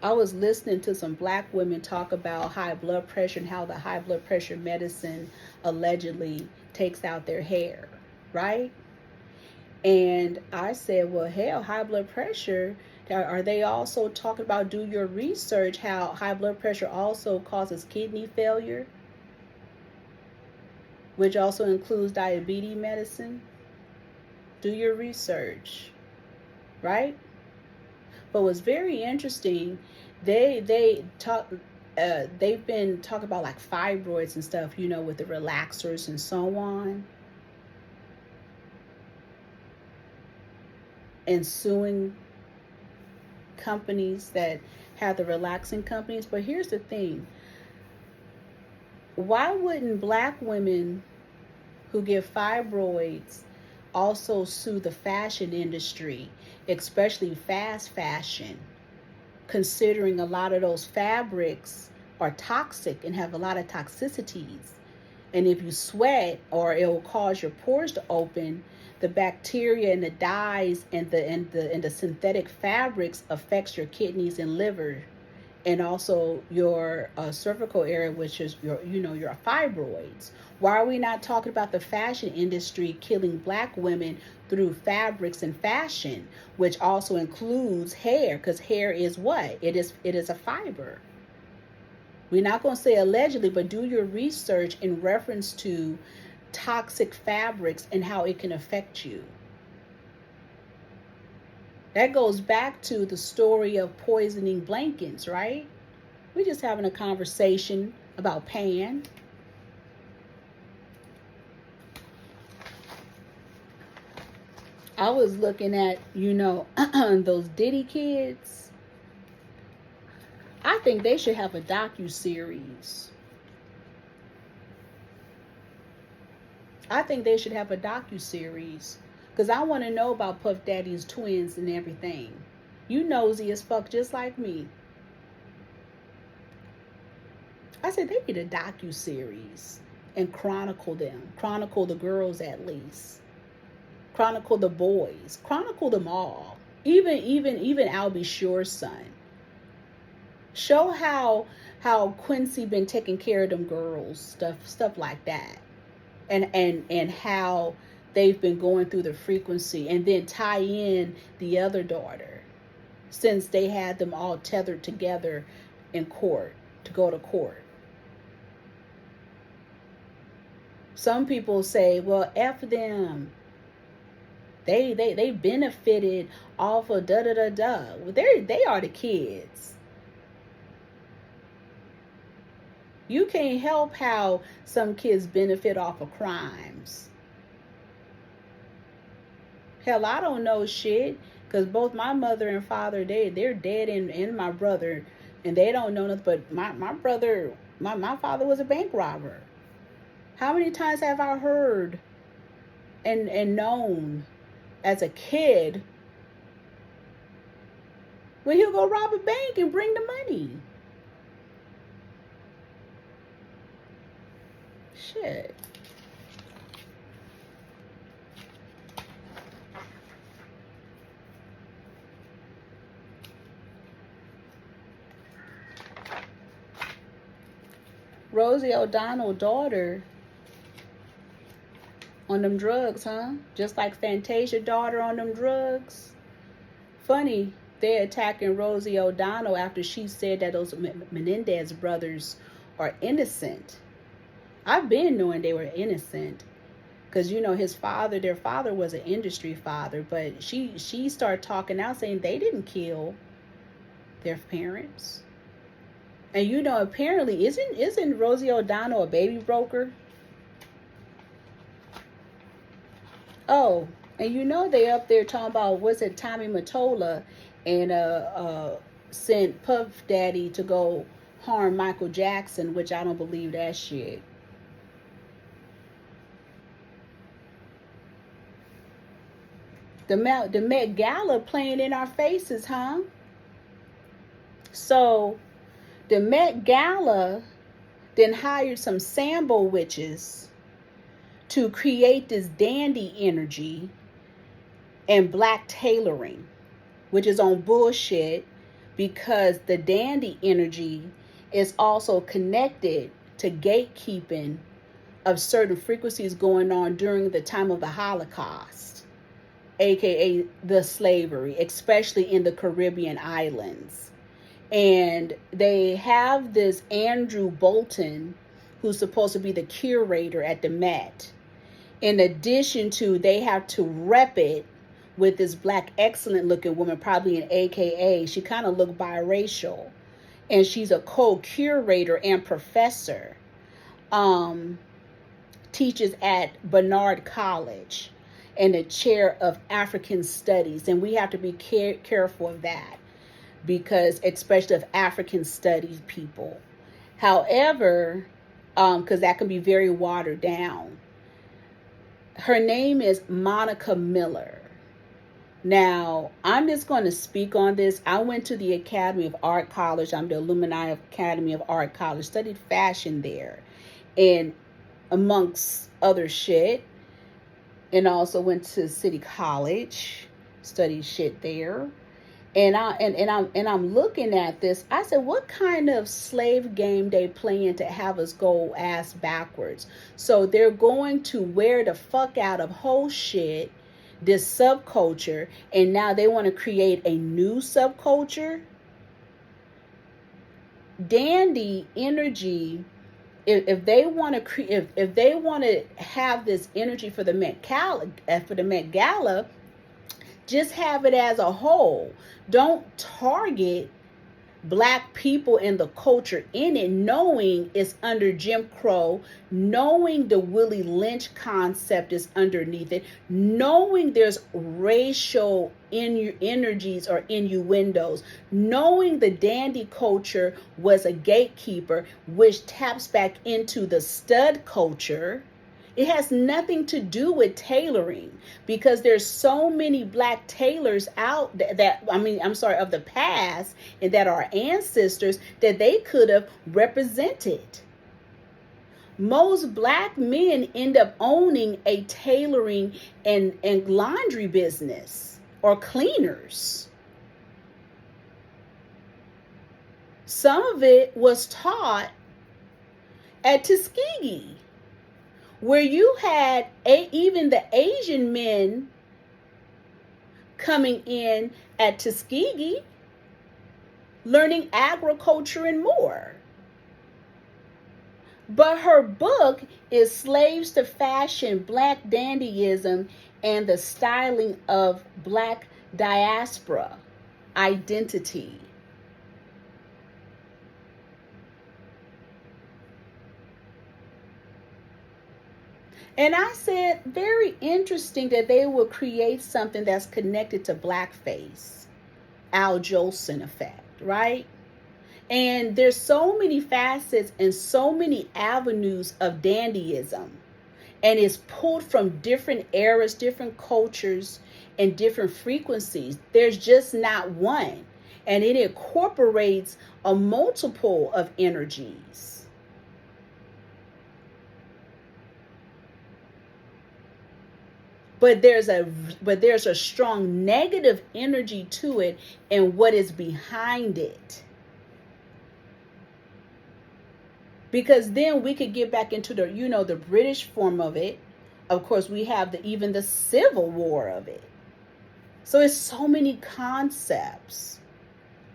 I was listening to some black women talk about high blood pressure and how the high blood pressure medicine allegedly takes out their hair, right? And I said, well, hell, high blood pressure, are they also talking about, do your research, how high blood pressure also causes kidney failure, which also includes diabetes medicine? Do your research, right? But what's very interesting, they've been talking about like fibroids and stuff, you know, with the relaxers and so on, and suing companies that have the relaxing companies. But here's the thing, why wouldn't black women who get fibroids also sue the fashion industry, especially fast fashion, considering a lot of those fabrics are toxic and have a lot of toxicities? And if you sweat, or it will cause your pores to open, the bacteria and the dyes and the synthetic fabrics affects your kidneys and liver, and also your cervical area, which is your fibroids. Why are we not talking about the fashion industry killing black women through fabrics and fashion, which also includes hair? Because hair is what? It is a fiber. We're not going to say allegedly, but do your research in reference to toxic fabrics and how it can affect you. That goes back to the story of poisoning blankets, right? We're just having a conversation about Pan. I was looking at, those Diddy kids. I think they should have a docu-series. Because I want to know about Puff Daddy's twins and everything. You nosy as fuck, just like me. I said they need a docu-series and chronicle them. Chronicle the girls at least. Chronicle the boys. Chronicle them all. Even Albie Shure's son. Show how Quincy been taking care of them girls. Stuff like that. And how they've been going through the frequency, and then tie in the other daughter, since they had them all tethered together in court, to go to court. Some people say, well, F them. They benefited off of da-da-da-da. Well, they are the kids. You can't help how some kids benefit off of crimes. Hell, I don't know shit, because both my mother and father, they're dead, and my brother, and they don't know nothing. But my brother, my father was a bank robber. How many times have I heard and known as a kid when he'll go rob a bank and bring the money? Shit. Rosie O'Donnell's daughter on them drugs, huh? Just like Fantasia's daughter on them drugs. Funny, they're attacking Rosie O'Donnell after she said that those Menendez brothers are innocent. I've been knowing they were innocent, because their father was an industry father, but she started talking out saying they didn't kill their parents. And apparently isn't Rosie O'Donnell a baby broker? Oh, and they up there talking about, was it Tommy Mottola, and sent Puff Daddy to go harm Michael Jackson, which I don't believe that shit. The Met Gala playing in our faces, huh? So the Met Gala then hired some Sambo witches to create this dandy energy and black tailoring, which is on bullshit, because the dandy energy is also connected to gatekeeping of certain frequencies going on during the time of the Holocaust, aka the slavery, especially in the Caribbean islands. And they have this Andrew Bolton, who's supposed to be the curator at the Met. In addition to, they have to rep it with this black excellent looking woman, probably an AKA. She kind of looked biracial. And she's a co-curator and professor. Teaches at Barnard College and the chair of African Studies. And we have to be careful of that, because especially of African studies people. However, because that can be very watered down. Her name is Monica Miller. Now, I'm just going to speak on this. I went to the Academy of Art College. I'm the alumni of Academy of Art College. Studied fashion there, and amongst other shit. And also went to City College, studied shit there. And I'm looking at this. I said, what kind of slave game they playing to have us go ass backwards? So they're going to wear the fuck out of whole shit, this subculture, and now they want to create a new subculture. Dandy energy. If they want to if they want to have this energy for the Met Gala, just have it as a whole. Don't target black people and the culture in it, knowing it's under Jim Crow, knowing the Willie Lynch concept is underneath it, knowing there's racial energies or innuendos, knowing the dandy culture was a gatekeeper, which taps back into the stud culture. It has nothing to do with tailoring, because there's so many black tailors out of the past and that are ancestors that they could have represented. Most black men end up owning a tailoring and laundry business or cleaners. Some of it was taught at Tuskegee, where you had even the Asian men coming in at Tuskegee, learning agriculture and more. But her book is Slaves to Fashion, Black Dandyism, and the Styling of Black Diaspora Identity. And I said, very interesting that they will create something that's connected to blackface, Al Jolson effect, right? And there's so many facets and so many avenues of dandyism. And it's pulled from different eras, different cultures, and different frequencies. There's just not one. And it incorporates a multiple of energies. But there's a strong negative energy to it and what is behind it. Because then we could get back into the British form of it. Of course, we have even the Civil War of it. So it's so many concepts,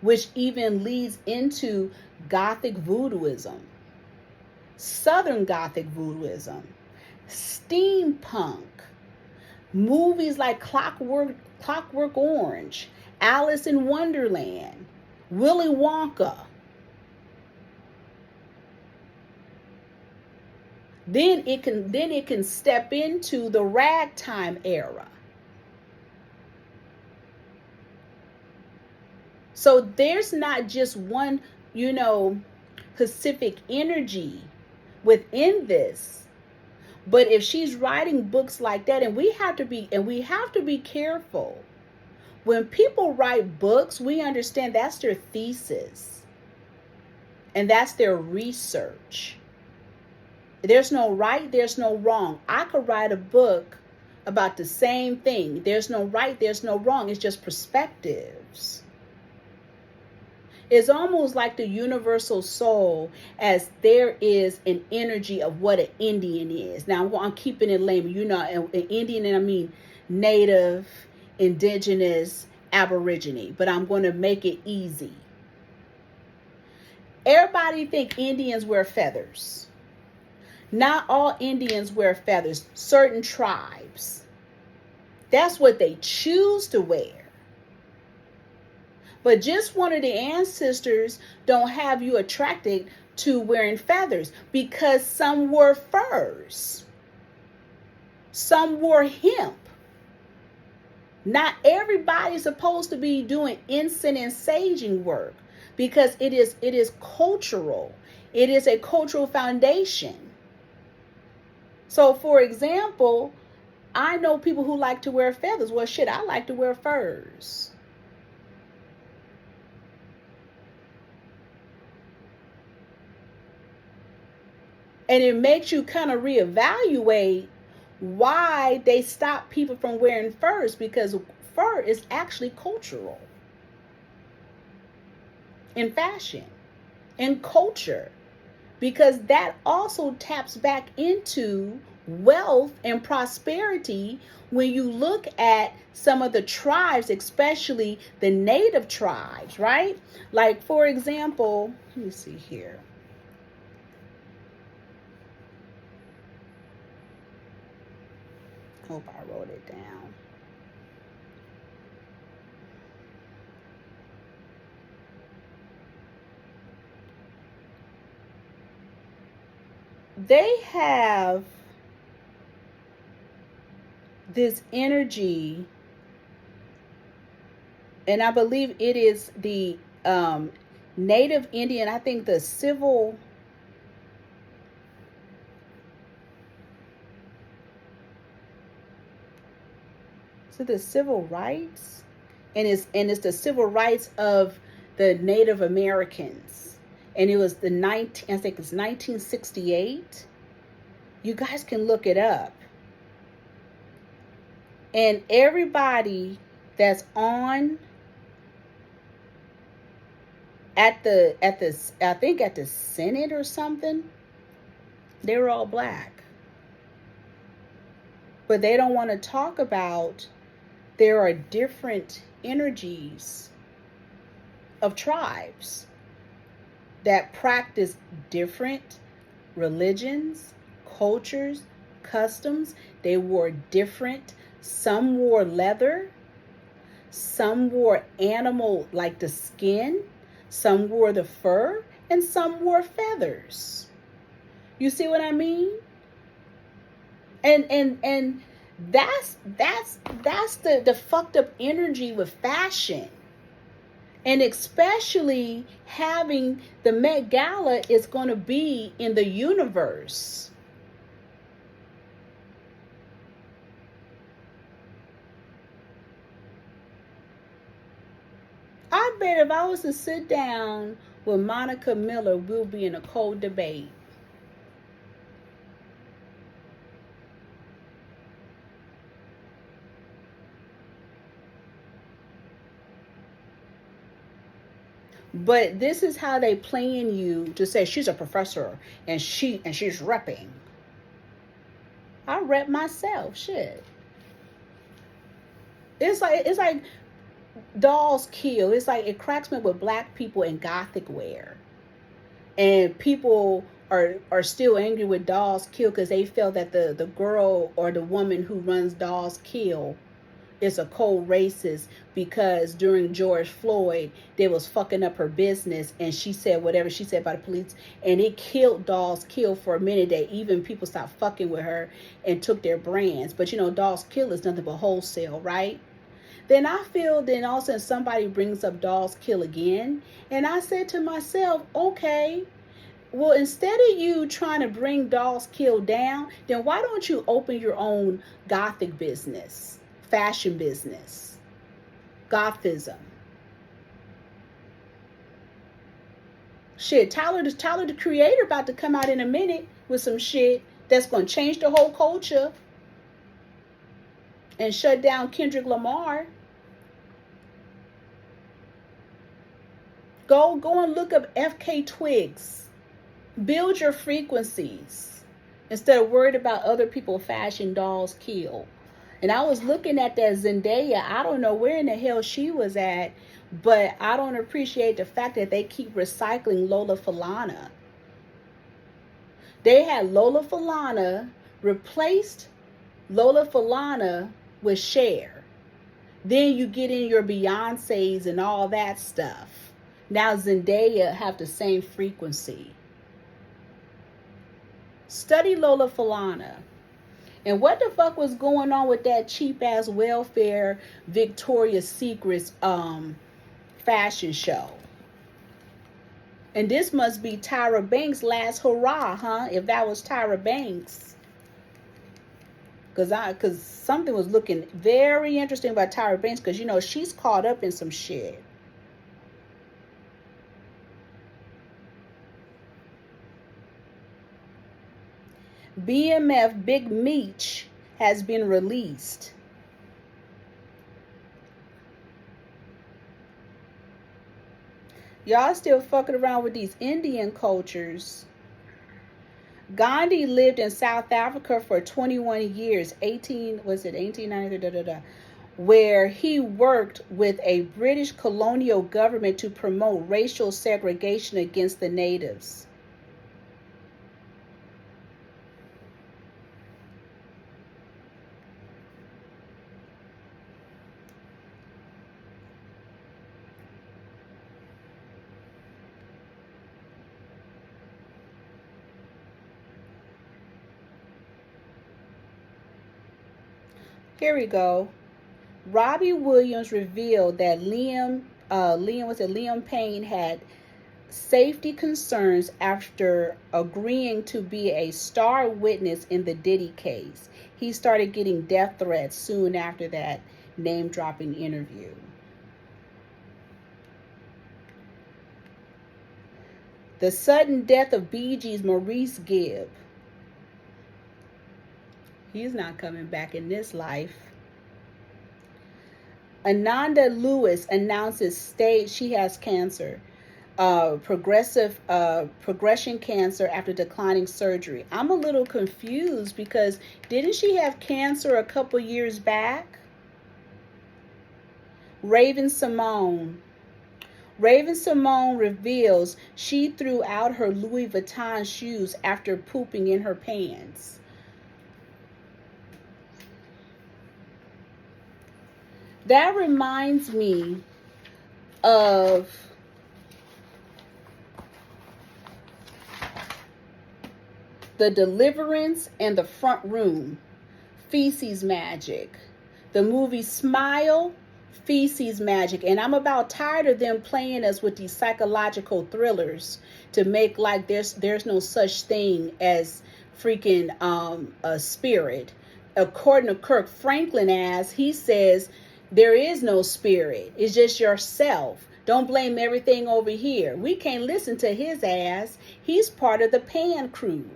which even leads into Gothic voodooism, Southern Gothic voodooism, steampunk, movies like Clockwork Orange, Alice in Wonderland, Willy Wonka. Then it can step into the ragtime era. So there's not just one, Pacific energy within this, But if she's writing books like that, and we have to be careful. When people write books, we understand that's their thesis. And that's their research. There's no right, there's no wrong. I could write a book about the same thing. There's no right, there's no wrong. It's just perspectives. It's almost like the universal soul, as there is an energy of what an Indian is. Now, I'm keeping it lame. You know, an Indian, and I mean native, indigenous, aborigine. But I'm going to make it easy. Everybody think Indians wear feathers. Not all Indians wear feathers. Certain tribes. That's what they choose to wear. But just one of the ancestors don't have you attracted to wearing feathers, because some wore furs. Some wore hemp. Not everybody's supposed to be doing incense and saging work, because it is cultural. It is a cultural foundation. So, for example, I know people who like to wear feathers. Well, shit, I like to wear furs. And it makes you kind of reevaluate why they stop people from wearing furs, because fur is actually cultural in fashion, in culture, because that also taps back into wealth and prosperity. When you look at some of the tribes, especially the native tribes, right? Like, for example, let me see here. Hope I wrote it down. They have this energy, and I believe it is the native Indian, I think the civil, so the civil rights, and it's the civil rights of the Native Americans, and it was I think it's 1968. You guys can look it up. And everybody that's on at the I think at the Senate or something, they were all black. But they don't want to talk about there are different energies of tribes that practice different religions, cultures, customs. They wore different. Some wore leather. Some wore animal, like the skin. Some wore the fur. And some wore feathers. You see what I mean? And that's the fucked up energy with fashion. And especially having the Met Gala is going to be in the universe. I bet if I was to sit down with Monica Miller, we'll be in a cold debate. But this is how they playing you to say she's a professor and she's repping. I rep myself. Shit. It's like dolls kill. It's like it cracks me with black people in gothic wear. And people are still angry with dolls kill because they feel that the girl or the woman who runs dolls kill is a cold racist, because during George Floyd, they was fucking up her business, and she said whatever she said about the police, and it killed Dolls Kill for a minute. That even people stopped fucking with her and took their brands. But you know, Dolls Kill is nothing but wholesale, right? Then I feel, then all of a sudden somebody brings up Dolls Kill again, and I said to myself, okay, Well, instead of you trying to bring Dolls Kill down, then why don't you open your own gothic business, fashion business, gothism? Shit, Tyler the Creator about to come out in a minute with some shit that's going to change the whole culture and shut down Kendrick Lamar. Go and look up FK Twigs. Build your frequencies instead of worried about other people fashion Dolls Kill. And I was looking at that Zendaya. I don't know where in the hell she was at, but I don't appreciate the fact that they keep recycling Lola Falana. They had Lola Falana, replaced Lola Falana with Cher. Then you get in your Beyoncés and all that stuff. Now Zendaya have the same frequency. Study Lola Falana. And what the fuck was going on with that cheap ass welfare Victoria's Secrets fashion show? And this must be Tyra Banks' last hurrah, huh? If that was Tyra Banks. Cause something was looking very interesting about Tyra Banks, because you know she's caught up in some shit. BMF Big Meech has been released. Y'all still fucking around with these Indian cultures. Gandhi lived in South Africa for 21 years, 1890, where he worked with a British colonial government to promote racial segregation against the natives. Here we go. Robbie Williams revealed that Liam Payne had safety concerns after agreeing to be a star witness in the Diddy case. He started getting death threats soon after that name-dropping interview. The sudden death of Bee Gees' Maurice Gibb. He's not coming back in this life. Ananda Lewis announces she has cancer, progression cancer after declining surgery. I'm a little confused because didn't she have cancer a couple years back? Raven Simone reveals she threw out her Louis Vuitton shoes after pooping in her pants. That reminds me of The Deliverance and The Front Room, Feces Magic. The movie Smile, Feces Magic. And I'm about tired of them playing us with these psychological thrillers to make like there's no such thing as freaking a spirit. According to Kirk Franklin, he says, there is no spirit. It's just yourself. Don't blame everything over here. We can't listen to his ass. He's part of the Pan crew.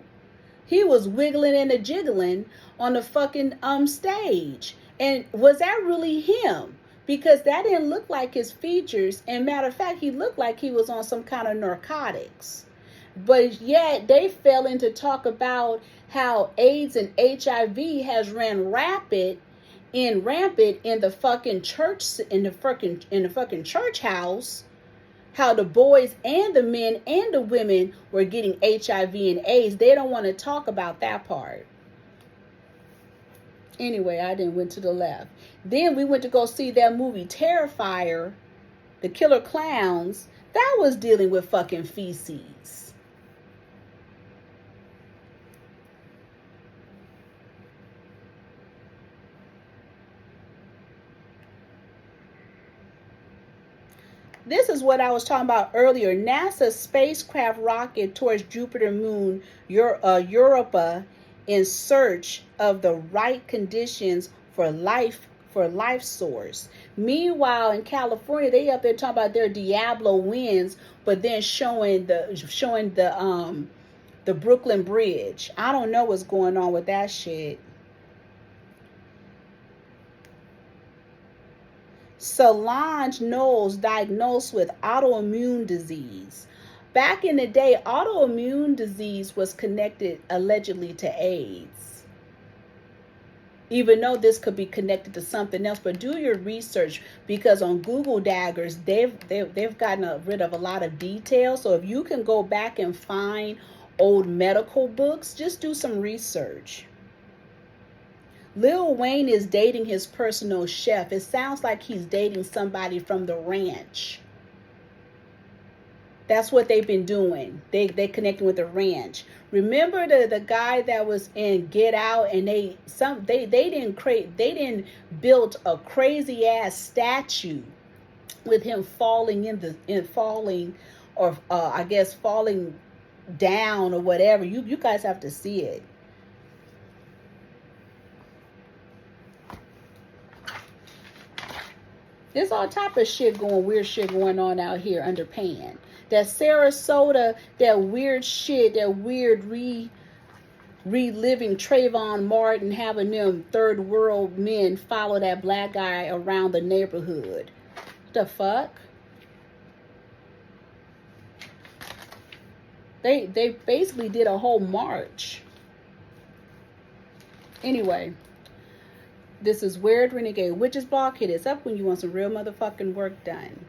He was wiggling and a jiggling on the fucking stage. And was that really him? Because that didn't look like his features. And matter of fact, he looked like he was on some kind of narcotics. But yet they fell into talk about how AIDS and HIV has ran rampant in the fucking church, in the fucking church house, how the boys and the men and the women were getting HIV and AIDS. They don't want to talk about that part. Anyway, I then went to the left. Then we went to go see that movie Terrifier, the Killer Clowns. That was dealing with fucking feces. this is what I was talking about earlier. NASA's spacecraft rocket towards Jupiter moon Europa in search of the right conditions for life source. Meanwhile, in California, they up there talking about their Diablo winds, but then showing the Brooklyn Bridge. I don't know what's going on with that shit. Solange Knowles diagnosed with autoimmune disease. Back in the day, autoimmune disease was connected allegedly to AIDS. Even though this could be connected to something else, but do your research, because on Google Daggers, they've gotten rid of a lot of details. So if you can go back and find old medical books, just do some research. Lil Wayne is dating his personal chef. It sounds like he's dating somebody from the ranch. That's what they've been doing. They connecting with the ranch. Remember the guy that was in Get Out, and they didn't build a crazy ass statue with him falling falling down or whatever. You guys have to see it. There's all type of weird shit going on out here under Pan. That Sarasota, that weird shit, that weird reliving Trayvon Martin, having them third world men follow that black guy around the neighborhood. The fuck? They basically did a whole march. Anyway. This is Weird Renegade Witches Blog. Hit us up when you want some real motherfucking work done.